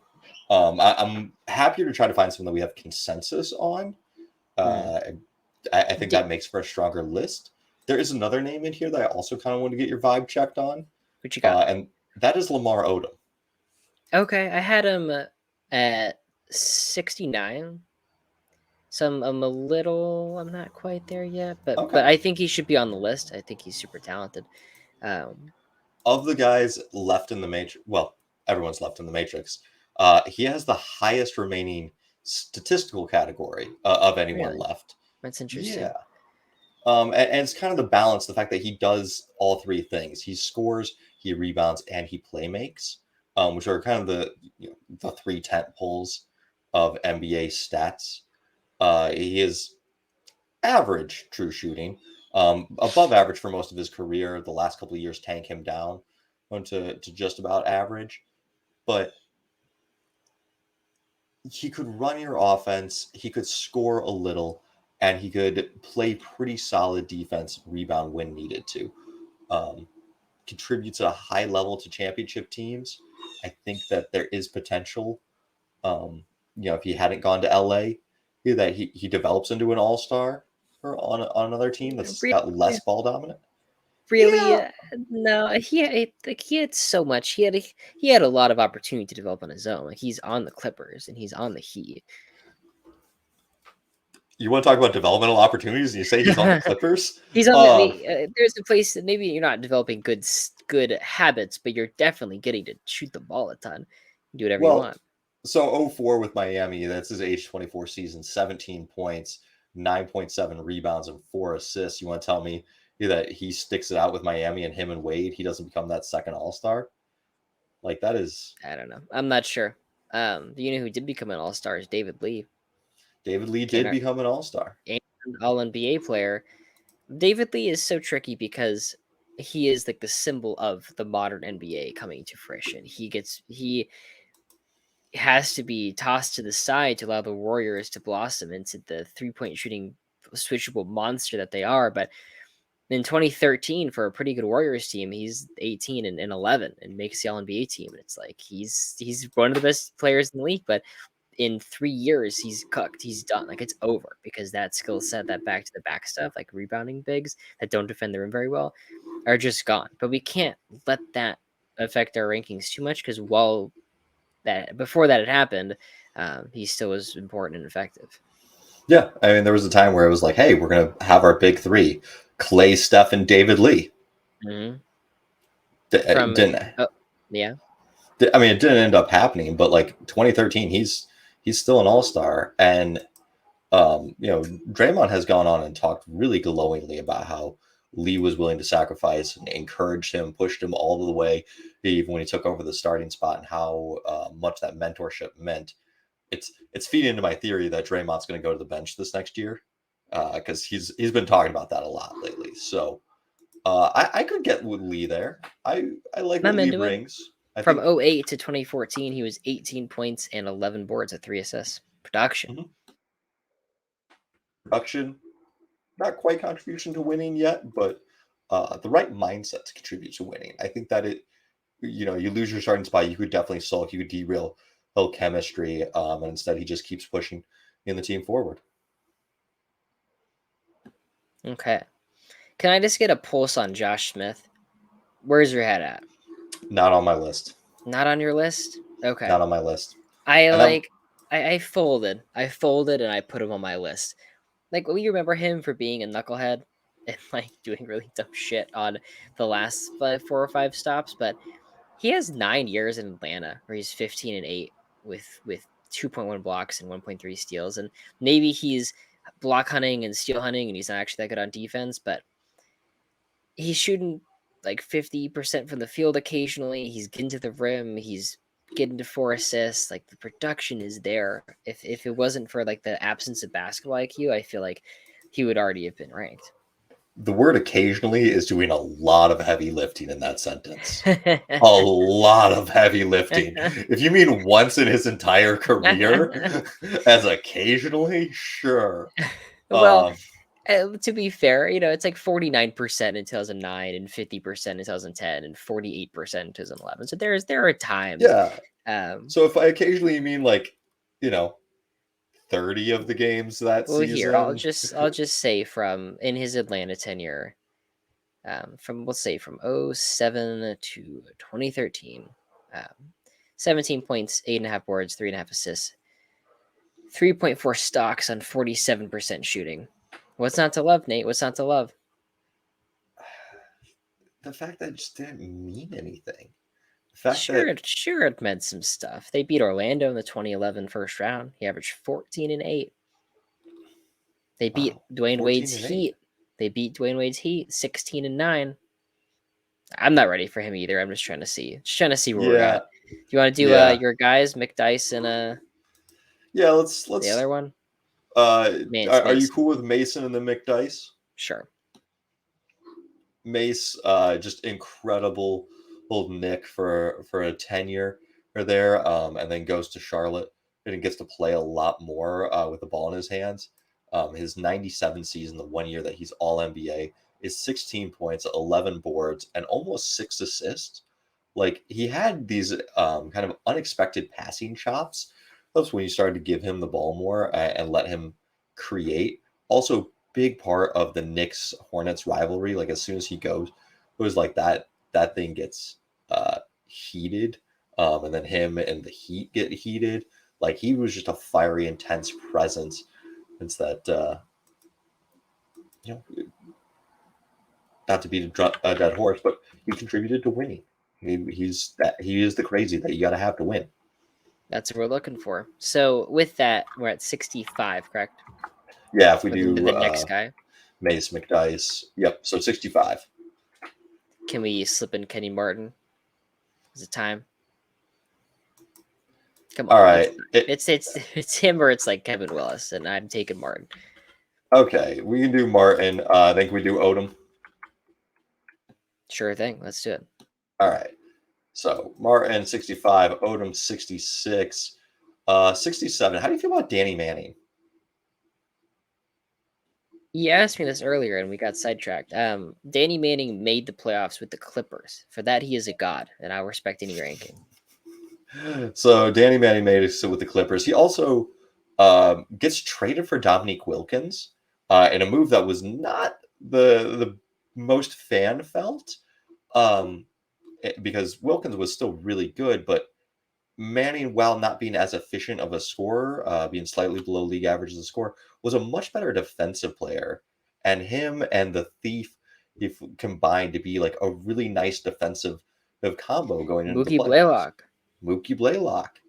A: I'm happier to try to find something that we have consensus on.
B: Hmm.
A: Uh, I think
B: D-
A: that makes for a stronger list. There is another name in here that I also kind of want to get your vibe checked on,
B: what you got?
A: and that is Lamar Odom.
B: Okay, I had him at 69. So I'm not quite there yet,
A: Okay.
B: but I think he should be on the list. I think he's super talented. Um,
A: Of the guys left in the Matrix, well, everyone's left in the Matrix. He has the highest remaining statistical category of anyone
B: really,
A: left.
B: that's interesting.
A: Yeah. And it's kind of the balance, the fact that he does all three things. He scores, he rebounds, and he play makes, which are kind of the three tent poles of NBA stats. He is average true shooting, above average for most of his career. The last couple of years tank him down to just about average, but he could run your offense, he could score a little, and he could play pretty solid defense, rebound when needed to. Um, Contributes at a high level to championship teams. I think that there is potential. If he hadn't gone to LA, that he develops into an all star or on another team that's
B: Really,
A: got less ball dominant.
B: really,
A: Yeah,
B: no. He had so much. He had a lot of opportunity to develop on his own. Like he's on the Clippers and he's on the Heat.
A: you want to talk about developmental opportunities? And you say he's on the Clippers.
B: He's on the. I
A: Um,
B: mean, there's a place that maybe you're not developing good habits, but you're definitely getting to shoot the ball a ton, do whatever you
A: well,
B: want.
A: so 04 with Miami, that's his age 24 season, 17 points, 9.7 rebounds, and 4 assists. You want to tell me that he sticks it out with Miami and him and Wade, he doesn't become that second all star? Like, that is.
B: I don't know. I'm not sure. You know who did become an All Star is David Lee,
A: David Lee
B: and
A: did become an all star.
B: All NBA player. David Lee is so tricky because he is like the symbol of the modern NBA coming to fruition. He has to be tossed to the side to allow the Warriors to blossom into the 3-point shooting switchable monster that they are. But in 2013, for a pretty good Warriors team, he's 18 and 11 and makes the All NBA team. And it's like he's one of the best players in the league, but in 3 years he's cooked. He's done. Like it's over because that skill set, that back to the back stuff, like rebounding bigs that don't defend the rim very well, are just gone. But we can't let that affect our rankings too much because while that before that had happened, he still was important and effective.
A: Yeah, I mean, there was a time where it was like, hey, we're going to have our big three: Clay, Steph, and David Lee.
B: Mm-hmm.
A: It
B: From
A: didn't.
B: yeah,
A: I mean, it didn't end up happening, but like 2013, he's still an all star, and Draymond has gone on and talked really glowingly about how Lee was willing to sacrifice and encouraged him, pushed him all the way, even when he took over the starting spot, and how much that mentorship meant. It's feeding into my theory that Draymond's going to go to the bench this next year because he's been talking about that a lot lately. So I could get with Lee there. I like what
B: I'm
A: Lee
B: into it.
A: brings. I
B: From
A: think.
B: '08 to 2014, he was 18 points and 11 boards at 3 assists. Production.
A: Mhm. Production, not quite contribution to winning yet, but the right mindset to contribute to winning. I think that you lose your starting spot, you could definitely sulk, you could derail chemistry, and instead he just keeps pushing in the team forward.
B: Okay. Can I just get a pulse on Josh Smith? Where's your head at?
A: Not on my list.
B: Not on your list? Okay.
A: Not on my list.
B: I
A: And that
B: like I folded. I folded and I put him on my list. Like we remember him for being a knucklehead and like doing really dumb shit on the last 4 or 5 stops, but he has 9 years in Atlanta where he's 15 and 8 with 2.1 blocks and 1.3 steals. And maybe he's block hunting and steal hunting and he's not actually that good on defense, but he's shooting like 50% from the field occasionally. He's getting to the rim. He's get into 4 assists. Like the production is there. If it wasn't for like the absence of basketball IQ, I feel like he would already have been ranked.
A: The word occasionally is doing a lot of heavy lifting in that sentence. A lot of heavy lifting. If you mean once in his entire career, as occasionally, sure.
B: Well, to be fair, it's like 49% in 2009 and 50% in 2010 and 48% in 2011. So there are times.
A: Yeah.
B: Um,
A: So if I occasionally mean like, 30 of the games that
B: well, here I'll
A: season.
B: just say from in his Atlanta tenure, from let's say from 07 to 2013, 17 points, 8.5 boards, 3.5 assists, 3.4 stocks on 47% shooting. What's not to love, Nate? What's not to love?
A: The fact that it just didn't mean anything. The fact
B: Sure,
A: that
B: sure, it meant some stuff. They beat Orlando in the 2011 first round. He averaged 14 and 8. They beat
A: wow,
B: Dwayne
A: 14
B: Wade's
A: and 8.
B: Heat. They beat Dwayne Wade's Heat 16 and 9. I'm not ready for him either. I'm just trying to see. Where we're
A: Yeah,
B: at. Do you want to do
A: yeah.
B: your guys, McDice and
A: Yeah, let's
B: the other one?
A: are you
B: Mace.
A: cool with Mason and the McDice?
B: Sure.
A: Mace, just incredible old Nick for a tenure or there, and then goes to Charlotte and gets to play a lot more with the ball in his hands. His 97 season, the 1 year that he's all NBA, is 16 points, 11 boards, and almost 6 assists. Like he had these kind of unexpected passing chops. That's when you started to give him the ball more and let him create. Also, big part of the Knicks Hornets rivalry. Like as soon as he goes, it was like that thing gets heated, and then him and the Heat get heated. Like he was just a fiery, intense presence. It's that you know not to beat a dead horse, but he contributed to winning. He is the crazy that you got to have to win.
B: That's what we're looking for. So with that, we're at 65, correct?
A: Yeah, if we
B: For
A: do
B: the next guy.
A: Mace McDice, yep. So 65.
B: Can we slip in Kenny Martin? Is it time? Come on.
A: All right.
B: It's him or it's like Kevin Willis, and I'm taking Martin.
A: Okay, we can do Martin. I think we do Odom.
B: Sure thing. Let's do it.
A: All right. So Martin 65, Odom 66, 67. How do you feel about Danny Manning?
B: You asked me this earlier and we got sidetracked. Danny Manning made the playoffs with the Clippers. For that, he is a god, and I respect any ranking.
A: So Danny Manning made it with the Clippers. He also gets traded for Dominique Wilkins in a move that was not the most fan felt, because Wilkins was still really good, but Manning, while not being as efficient of a scorer, being slightly below league average as a scorer, was a much better defensive player. And him and the Thief, if combined, to be like a really nice defensive combo going into the
B: Mookie
A: playoffs.
B: Blaylock.
A: Mookie Blaylock.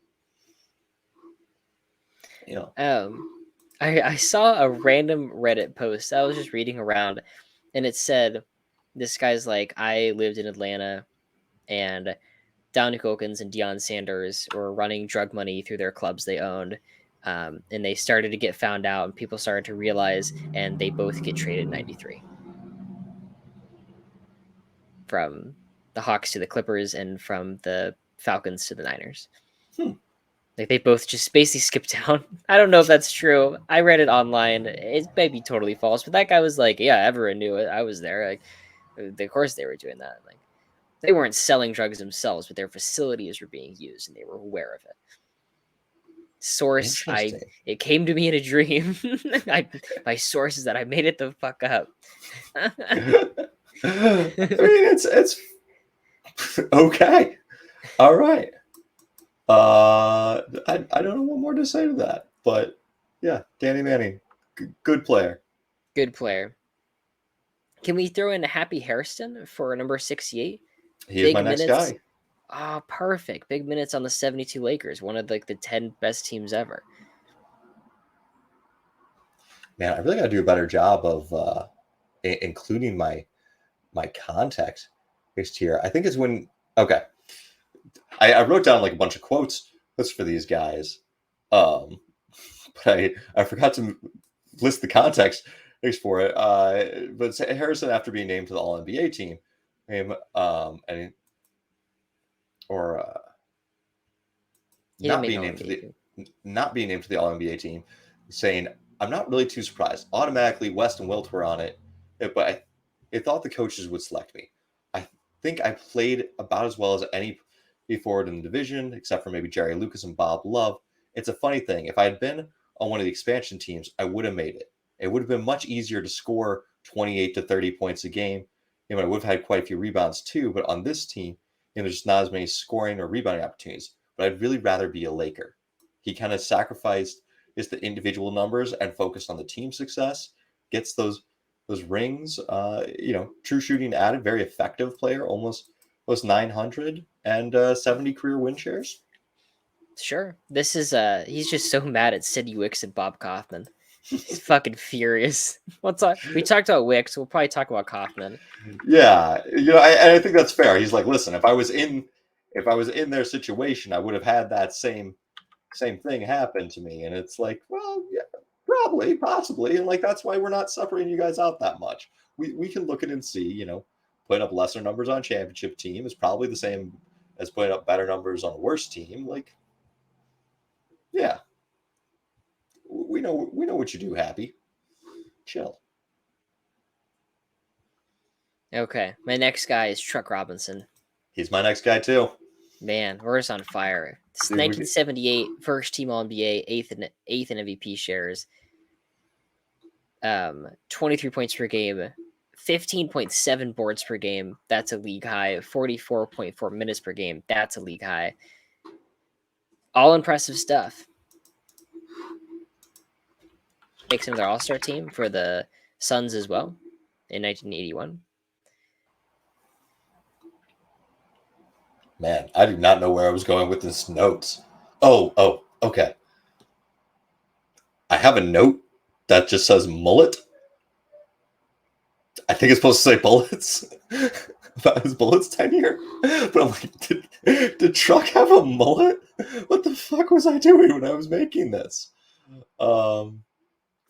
B: I saw a random Reddit post. I was just reading around, and it said, "This guy's like, I lived in Atlanta, and Dominic Wilkins and Deion Sanders were running drug money through their clubs they owned, and they started to get found out, and people started to realize, and they both get traded in '93 from the Hawks to the Clippers, and from the Falcons to the Niners." Like they both just basically skipped down. I don't know if that's true. I read it online. It may be totally false, but that guy was like, "Yeah, everyone knew it. I was there." Like, of course they were doing that. Like, they weren't selling drugs themselves, but their facilities were being used, and they were aware of it. Source: it came to me in a dream. My source is that I made it the fuck up.
A: I mean, it's okay. All right. I don't know what more to say to that, but yeah, Danny Manning, good player.
B: Good player. Can we throw in a Happy Hairston for number 68?
A: He is my next guy.
B: Oh, perfect. Big minutes on the 72 Lakers, one of like the 10 best teams ever.
A: Man, I really got to do a better job of including my context here. I think it's when, okay. I wrote down like a bunch of quotes for these guys, but I forgot to list the context for it. But Harrison, after being named to the All NBA team, him and or
B: He didn't
A: not
B: make
A: being
B: All
A: named to
B: NBA
A: the
B: team.
A: not being named to the All NBA team, saying I'm not really too surprised. Automatically, West and Wilt were on it, but I thought the coaches would select me. I think I played about as well as any forward in the division, except for maybe Jerry Lucas and Bob Love. It's a funny thing. If I had been on one of the expansion teams, I would have made it. It would have been much easier to score 28 to 30 points a game. I would have had quite a few rebounds too. But on this team, there's just not as many scoring or rebounding opportunities. But I'd really rather be a Laker. He kind of sacrificed the individual numbers and focused on the team success. Gets those rings. True shooting added, very effective player, almost 900 and 70 career win shares.
B: Sure. This is he's just so mad at Sidney Wicks and Bob Kaufman. He's fucking furious. We talked about Wicks, we'll probably talk about Kaufman.
A: Yeah, I think that's fair. He's like, listen, if I was in their situation, I would have had that same thing happen to me. And it's like, well, yeah, probably, possibly. And like, that's why we're not separating you guys out that much. We can look at it and see, putting up lesser numbers on championship team is probably the same as putting up better numbers on a worse team. Like, yeah, we know what you do, Happy. Chill.
B: Okay, my next guy is Truck Robinson.
A: He's my next guy too.
B: Man, we're just on fire. It's 1978, first team All NBA, eighth in MVP shares. 23 points per game, 15.7 boards per game. That's a league high. 44.4 minutes per game. That's a league high. All impressive stuff. Makes him their All-Star team for the Suns as well in 1981.
A: Man, I do not know where I was going with this notes. Oh, okay. I have a note that just says mullet. I think it's supposed to say bullets about his bullets tenure. But I'm like, did Truck have a mullet? What the fuck was I doing when I was making this?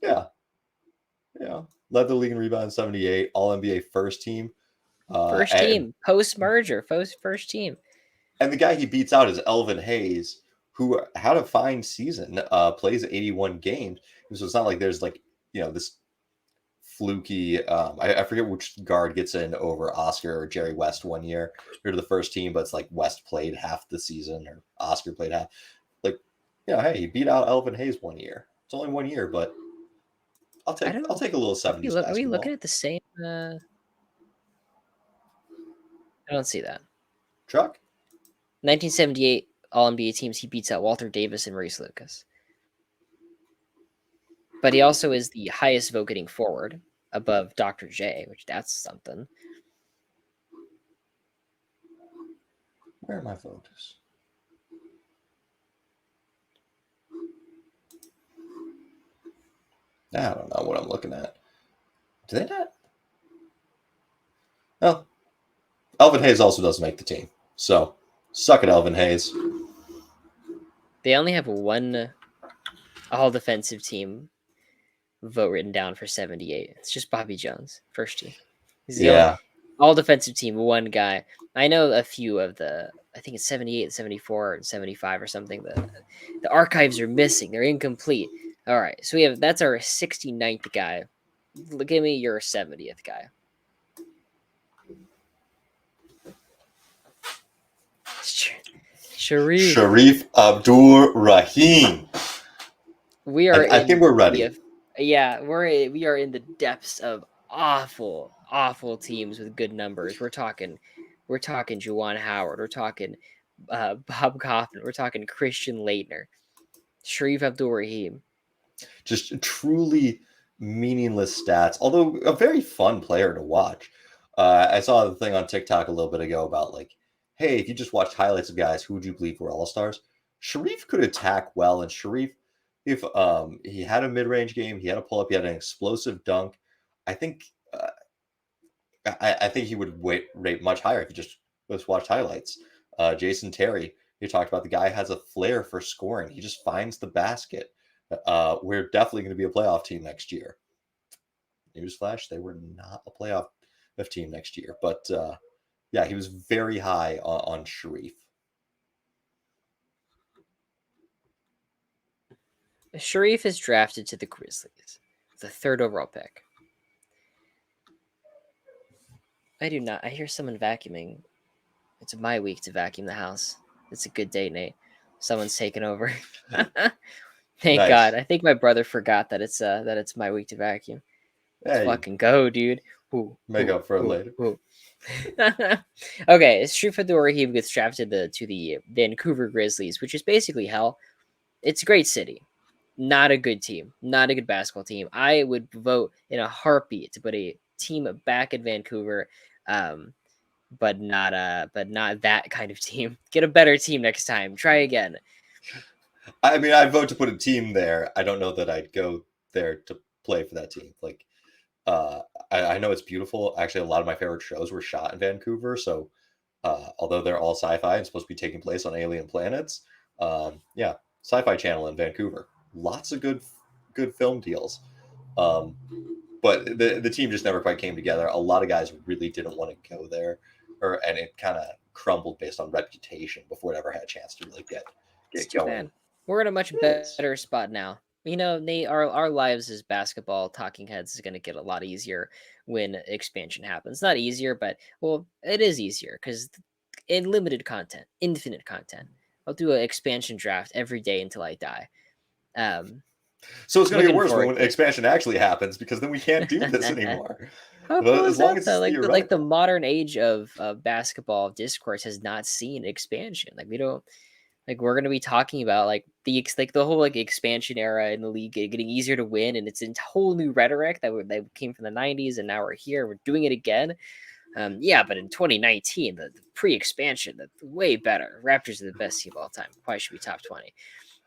A: Yeah. Led the league in rebound 78, All NBA first team.
B: First team, post-merger, first team.
A: And the guy he beats out is Elvin Hayes, who had a fine season, plays 81 games. So it's not like there's like, this fluky, I forget which guard gets in over Oscar or Jerry West one year to the first team, but it's like West played half the season or Oscar played half. Like, hey, he beat out Elvin Hayes one year. It's only 1 year, but I'll take a little 70s basketball.
B: Are we looking at the same? I don't see that.
A: Truck?
B: 1978 All-NBA teams, he beats out Walter Davis and Maurice Lucas. But he also is the highest vote-getting forward above Dr. J, which that's something.
A: Where are my photos? I don't know what I'm looking at. Do they not? Well, Elvin Hayes also doesn't make the team. So, suck it, Elvin Hayes.
B: They only have one all-defensive team vote written down for 78. It's just Bobby Jones, first team. He's the only all-defensive team, one guy. I know a few of the, I think it's 78, 74, and 75 or something. The archives are missing. They're incomplete. All right, so that's our 69th guy. Give me your 70th guy.
A: Sharif Abdur-Rahim.
B: We are.
A: I think we're ready.
B: We are in the depths of awful teams with good numbers. We're talking Juwan Howard. We're talking Bob Kaufman. We're talking Christian Laettner, Sharif Abdur-Rahim.
A: Just truly meaningless stats, although a very fun player to watch. I saw the thing on TikTok a little bit ago about like, hey, if you just watched highlights of guys, who would you believe were all-stars? Sharif could attack well, and Sharif, if he had a mid-range game, he had a pull-up, he had an explosive dunk. I think I think he would rate much higher if you just watched highlights. Jason Terry, you talked about the guy has a flair for scoring. He just finds the basket. We're definitely going to be a playoff team next year. Newsflash, they were not a playoff team next year. But yeah, he was very high on Sharif.
B: Sharif is drafted to the Grizzlies, the 3rd overall pick. I do not. I hear someone vacuuming. It's my week to vacuum the house. It's a good day, Nate. Someone's taken over. Thank
A: Nice.
B: God. I think my brother forgot that it's my week to vacuum. Let's fucking go, dude.
A: Make up for it later.
B: Okay, it's true for the he gets drafted to the Vancouver Grizzlies, which is basically hell. It's a great city. Not a good team. Not a good basketball team. I would vote in a heartbeat to put a team back in Vancouver. But not that kind of team. Get a better team next time. Try again.
A: I mean, I'd vote to put a team there. I don't know that I'd go there to play for that team. Like, I know it's beautiful. Actually, a lot of my favorite shows were shot in Vancouver. So, although they're all sci-fi and supposed to be taking place on alien planets, yeah, Sci-Fi Channel in Vancouver. Lots of good film deals. But the team just never quite came together. A lot of guys really didn't want to go there, and it kind of crumbled based on reputation before it ever had a chance to really get going.
B: Bad. We're in a much better spot now. You know, Nate, our lives as basketball talking heads is going to get a lot easier when expansion happens. Not easier, but well, it is easier because in limited content, infinite content. I'll do an expansion draft every day until I die.
A: So it's going to get worse when expansion actually happens because then we can't do this anymore.
B: How cool is that? Like the modern age of basketball discourse has not seen expansion. Like we don't. Like we're gonna be talking about like the whole like expansion era in the league getting easier to win, and it's a whole new rhetoric that came from the '90s, and now we're here, we're doing it again. Yeah, but in 2019, the pre-expansion, that's way better. Raptors are the best team of all time. Why should be top 20?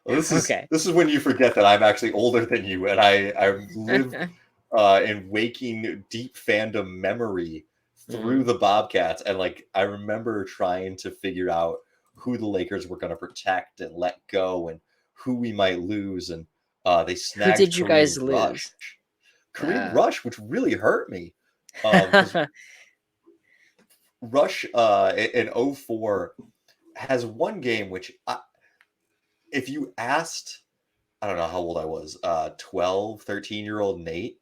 A: Well, this is when you forget that I'm actually older than you, and I live in waking deep fandom memory through the Bobcats, and like I remember trying to figure out who the Lakers were going to protect and let go, and who we might lose, and they snagged.
B: Who did you guys lose?
A: Kareem Rush, which really hurt me. Rush in 04 has one game which, if you asked, I don't know how old I was, 12, 13-year-old Nate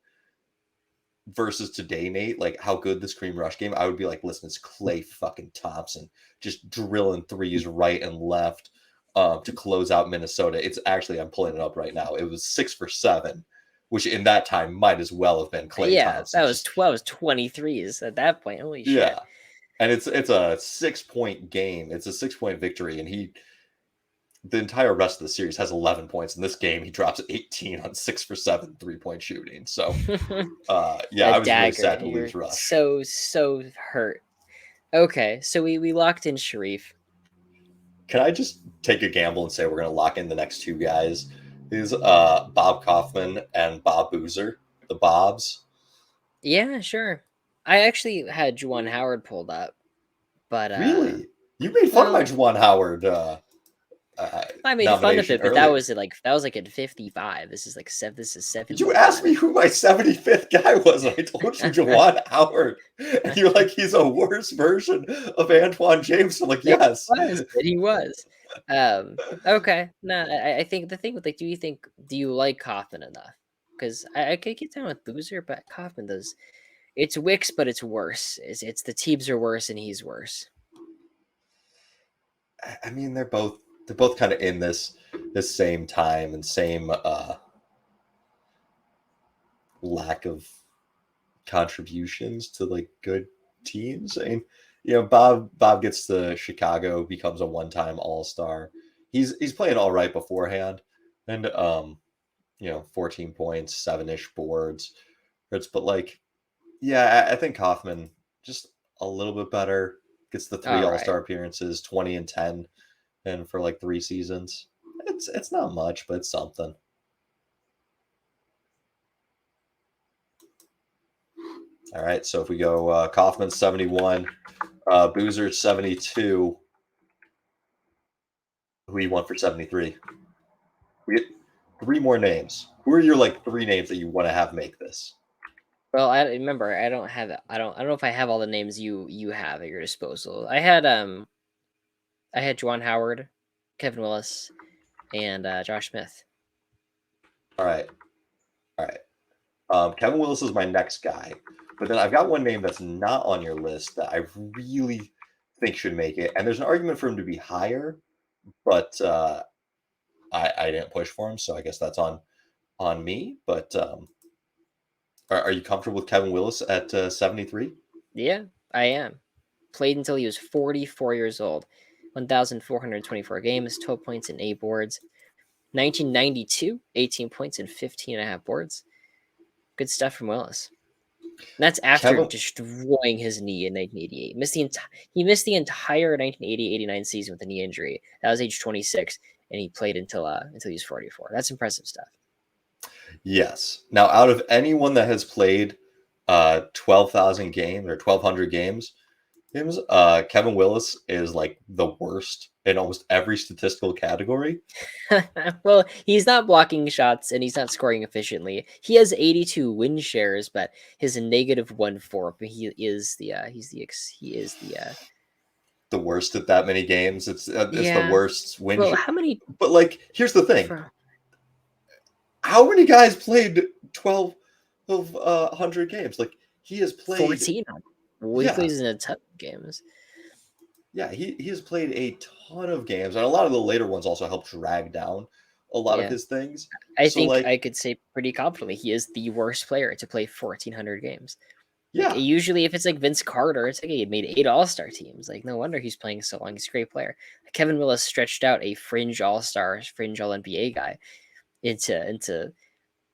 A: versus today Nate, like how good this Kareem Rush game, I would be like, listen, it's Klay fucking Thompson just drilling threes right and left to close out Minnesota. It's actually, I'm pulling it up right now. It was 6 for 7, which in that time might as well have been Klay Thompson.
B: That was 23s at that point. Holy shit.
A: Yeah. And it's a 6-point game. It's a 6-point victory. And the entire rest of the series has 11 points. In this game, he drops 18 on 6 for 7 3-point shooting. So, yeah, I was really sad to lose Rush.
B: So hurt. Okay, so we locked in Sharif.
A: Can I just take a gamble and say we're going to lock in the next two guys? Is Bob Kaufman and Bob Boozer, the Bobs?
B: Yeah, sure. I actually had Juwan Howard pulled up, but
A: really, you made fun of my Juwan Howard.
B: I made fun of it, but that was like at 55. This is 70.
A: You asked me who my 75th guy was, and I told you Juwan Howard, and you're like, he's a worse version of Antoine James. I'm like, yes,
B: he was. Okay, no, I think the thing with do you like Kaufman enough? Because I could get down with Boozer, but Kaufman does. It's Wicks, but it's worse. It's the teams are worse, and he's worse.
A: I mean, they're both kind of in this same time and same lack of contributions to like good teams. I mean, Bob gets to Chicago, becomes a one-time All-Star. He's playing all right beforehand, and 14 points, 7-ish boards. But like, yeah, I think Kaufman just a little bit better. Gets the 3 All-Star appearances, 20 and 10. And for like 3 seasons, it's not much, but it's something. All right, so if we go Kaufman 71, Boozer 72, Who you want for 73? We get 3 more names. Who are your like 3 names that you want to have make this?
B: Well, I remember I don't have it. I don't know if I have all the names you have at your disposal. I had Juwan Howard, Kevin Willis, and Josh Smith.
A: All right. All right. Kevin Willis is my next guy, but then I've got one name that's not on your list that I really think should make it, and there's an argument for him to be higher, but I didn't push for him, so I guess that's on me. But are you comfortable with Kevin Willis at 73?
B: Yeah, I am. Played until he was 44 years old. 1,424 games, 12 points and 8 boards. 1992, 18 points and 15 and a half boards. Good stuff from Willis. And that's after destroying his knee in 1988. He missed the entire 1980-89 season with a knee injury. That was age 26, and he played until he was 44. That's impressive stuff.
A: Yes. Now, out of anyone that has played 12,000 games or 1,200 games, Kevin Willis is like the worst in almost every statistical category.
B: Well, he's not blocking shots and he's not scoring efficiently. He has 82 win shares, but his -1.4. But he is
A: the worst at that many games. It's the worst win.
B: Well, how many?
A: But like, here's the thing: how many guys played 1,200 games? Like he has played
B: 14. Well, he plays in a ton of games.
A: Yeah, he has played a ton of games, and a lot of the later ones also helped drag down a lot of his things.
B: I think I could say pretty confidently he is the worst player to play 1,400 games. Like, usually, if it's like Vince Carter, it's like he made 8 All-Star teams. Like, no wonder he's playing so long. He's a great player. Kevin Willis stretched out a fringe All-Star, fringe All-NBA guy into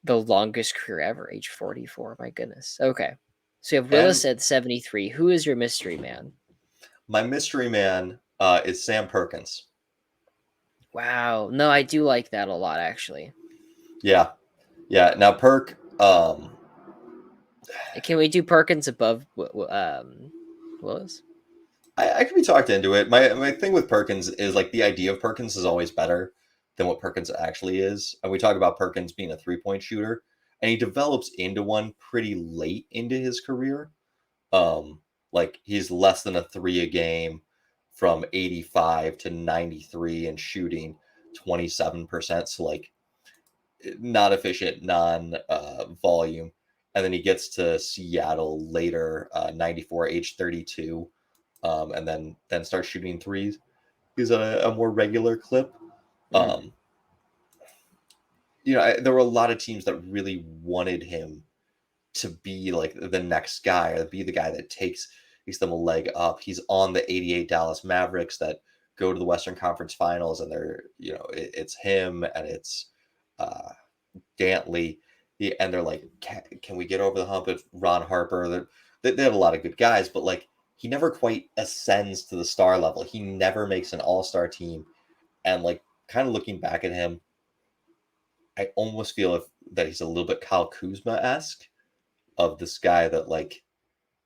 B: the longest career ever, age 44. My goodness. Okay. So you have Willis at 73. Who is your mystery man?
A: My mystery man is Sam Perkins.
B: Wow. No, I do like that a lot, actually.
A: Yeah. Now, Perk.
B: Can we do Perkins above Willis?
A: I can be talked into it. My thing with Perkins is like the idea of Perkins is always better than what Perkins actually is. And we talk about Perkins being a 3-point shooter, and he develops into one pretty late into his career. Like he's less than a 3 a game from 85 to 93 and shooting 27%. So like not efficient, volume. And then he gets to Seattle later, 94, age 32, and then starts shooting threes. He's at a more regular clip. There were a lot of teams that really wanted him to be like the next guy or be the guy that takes them a leg up. He's on the 88 Dallas Mavericks that go to the Western Conference Finals, and they're, it's him and it's Dantley. And they're like, can we get over the hump of Ron Harper? They had a lot of good guys, but like he never quite ascends to the star level. He never makes an all-star team. And like kind of looking back at him, I almost feel that he's a little bit Kyle Kuzma-esque of this guy that like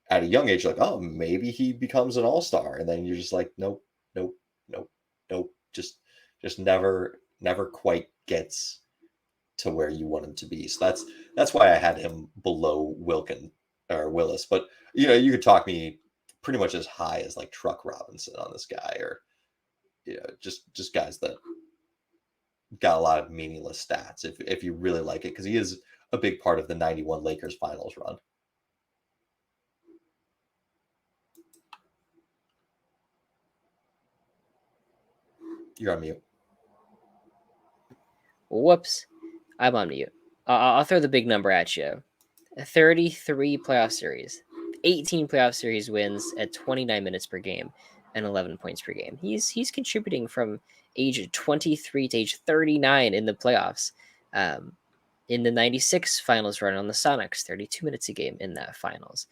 A: at a young age, like, oh, maybe he becomes an all-star. And then you're just like, nope. Just never quite gets to where you want him to be. So that's why I had him below Willis. But you could talk me pretty much as high as like Truck Robinson on this guy, or just guys that got a lot of meaningless stats if you really like it, because he is a big part of the 91 Lakers finals run. You're on mute.
B: Whoops. I'm on mute. I'll throw the big number at you. 33 playoff series. 18 playoff series wins at 29 minutes per game and 11 points per game. He's contributing from age 23 to age 39 in the playoffs. In the 96 finals run on the Sonics, 32 minutes a game in that finals.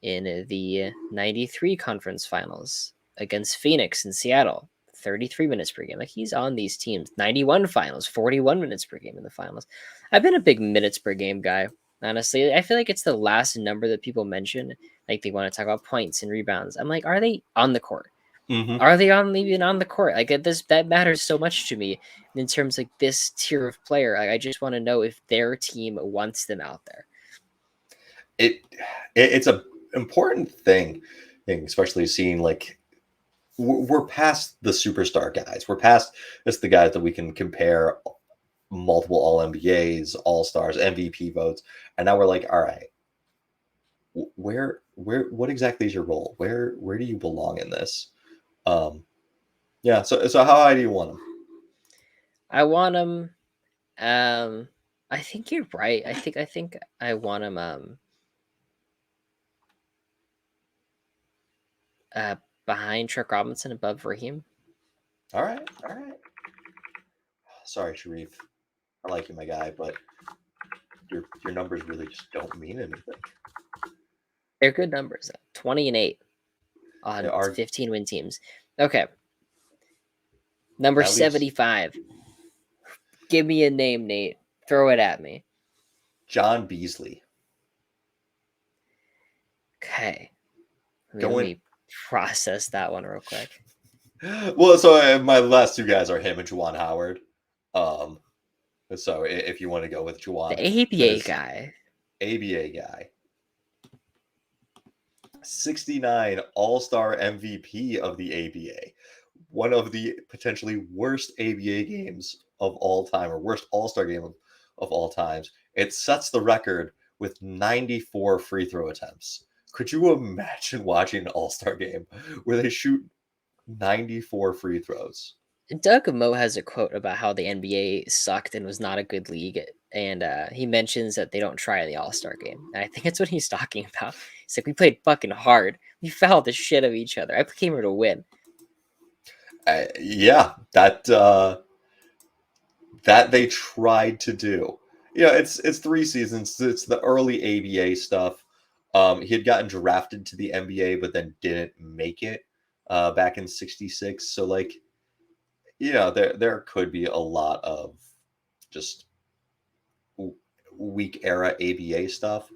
B: In the 93 conference finals against Phoenix and Seattle, 33 minutes per game. Like he's on these teams. 91 finals, 41 minutes per game in the finals. I've been a big minutes per game guy. Honestly, I feel like it's the last number that people mention. Like they want to talk about points and rebounds. I'm like, are they on the court?
A: Mm-hmm.
B: Are they even on the court? Like that matters so much to me in terms of this tier of player. Like, I just want to know if their team wants them out there.
A: It's a important thing, especially seeing like we're past the superstar guys. We're past just the guys that we can compare multiple All NBAs, All Stars, MVP votes, and now we're like, all right, what exactly is your role? Where do you belong in this? Yeah. So how high do you want them?
B: I want them. I think you're right. I think I want them. Behind Chuck Robinson, above Raheem.
A: All right. Sorry, Sharif. I like you, my guy, but your numbers really just don't mean anything.
B: They're good numbers, though. 20-8
A: They
B: on
A: are
B: 15-win teams. Okay. Number 75. Give me a name, Nate. Throw it at me.
A: John Beasley.
B: Okay. Let me process that one real quick.
A: Well, so my last two guys are him and Juwan Howard. So if you want to go with Juwan,
B: the ABA guy.
A: ABA guy. 69 All-Star MVP of the ABA. One of the potentially worst ABA games of all time, or worst All-Star game of all times. It sets the record with 94 free throw attempts. Could you imagine watching an All-Star game where they shoot 94 free throws?
B: Doug Moe has a quote about how the NBA sucked and was not a good league, and he mentions that they don't try in the All-Star game. And I think that's what he's talking about. He's like, we played fucking hard. We fouled the shit of each other. I came here to win.
A: Yeah, that they tried to do. Yeah, it's 3 seasons. It's the early ABA stuff. He had gotten drafted to the NBA, but then didn't make it back in '66. So like, there could be a lot of just weak era ABA stuff,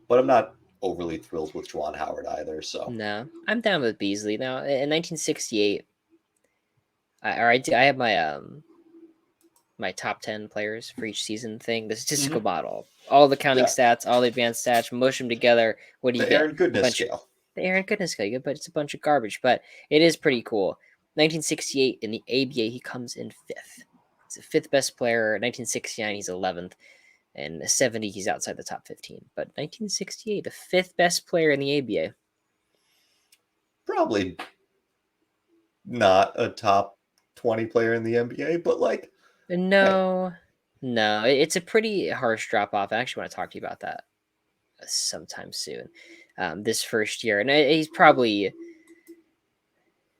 A: but I'm not overly thrilled with Juwan Howard either. So
B: No, I'm down with Beasley now. In 1968, I have my top 10 players for each season thing. The statistical model, all the counting stats, all the advanced stats, mush them together. What do you get?
A: Aaron Goodness scale.
B: The Aaron Goodness scale, but it's a bunch of garbage. But it is pretty cool. 1968 in the ABA, he comes in 5th. He's the 5th best player. 1969, he's 11th. And 70, he's outside the top 15. But 1968, the 5th best player in the ABA.
A: Probably not a top 20 player in the NBA, but like,
B: no, it's a pretty harsh drop off. I actually want to talk to you about that sometime soon. This first year, and he's probably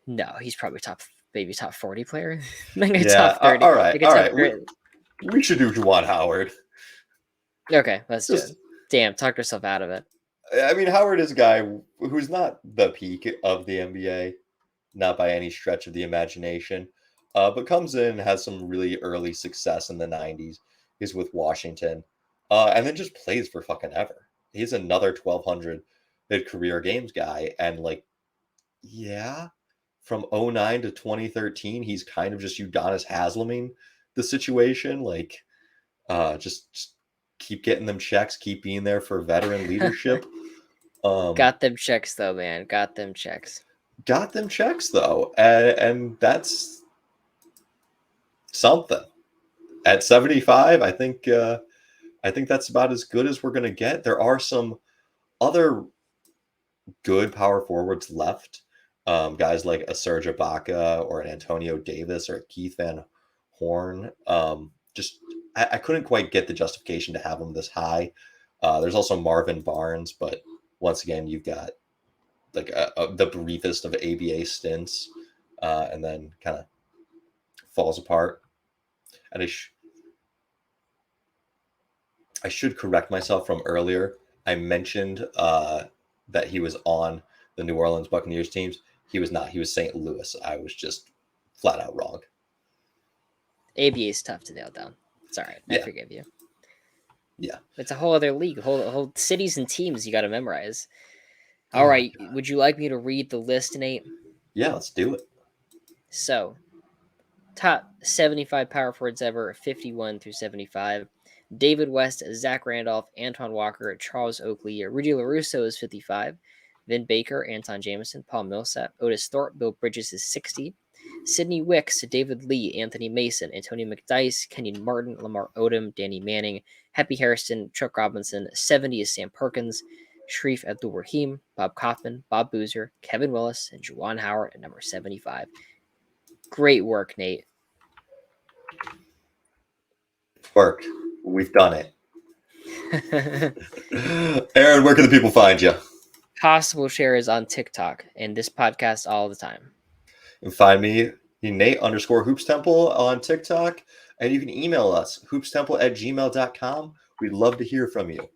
B: top 40 player. Top 30.
A: All right. We should do Juwan Howard.
B: Okay, let's do it. Damn, talk yourself out of it.
A: I mean, Howard is a guy who's not the peak of the NBA, not by any stretch of the imagination, but comes in, has some really early success in the 90s. He's with Washington, and then just plays for fucking ever. He's another 1,200 career games guy. And like, yeah, from 09 to 2013, he's kind of just Udonis Haslaming the situation. Like, just keep getting them checks, keep being there for veteran leadership.
B: Got them checks though, man. Got them checks,
A: though, and that's something. At 75, I think that's about as good as we're going to get. There are some other good power forwards left, guys like a Serge Ibaka or an Antonio Davis or a Keith Van Horn. Just I couldn't quite get the justification to have them this high. There's also Marvin Barnes, but once again, you've got like the briefest of ABA stints, and then kind of falls apart. And I should correct myself from earlier. I mentioned that he was on the New Orleans Buccaneers teams. He was not. He was St. Louis. I was just flat out wrong.
B: ABA is tough to nail down. It's all right. I forgive you.
A: Yeah.
B: It's a whole other league. Whole cities and teams you got to memorize. All right. God. Would you like me to read the list, Nate?
A: Yeah, let's do it.
B: So, top 75 power forwards ever, 51 through 75. David West, Zach Randolph, Antoine Walker, Charles Oakley, Rudy LaRusso is 55. Vin Baker, Anton Jameson, Paul Millsap, Otis Thorpe, Bill Bridges is 60. Sidney Wicks, David Lee, Anthony Mason, Antonio McDyess, Kenyon Martin, Lamar Odom, Danny Manning, Happy Harrison, Chuck Robinson. 70 is Sam Perkins, Sharif Abdul-Rahim, Bob Kaufman, Bob Boozer, Kevin Willis, and Juwan Howard at number 75. Great work, Nate.
A: It's worked. We've done it. Aaron, where can the people find you?
B: Possible shares on TikTok and this podcast all the time.
A: You can find me, Nate_HoopsTemple on TikTok, and you can email us, hoopstemple@gmail.com. We'd love to hear from you.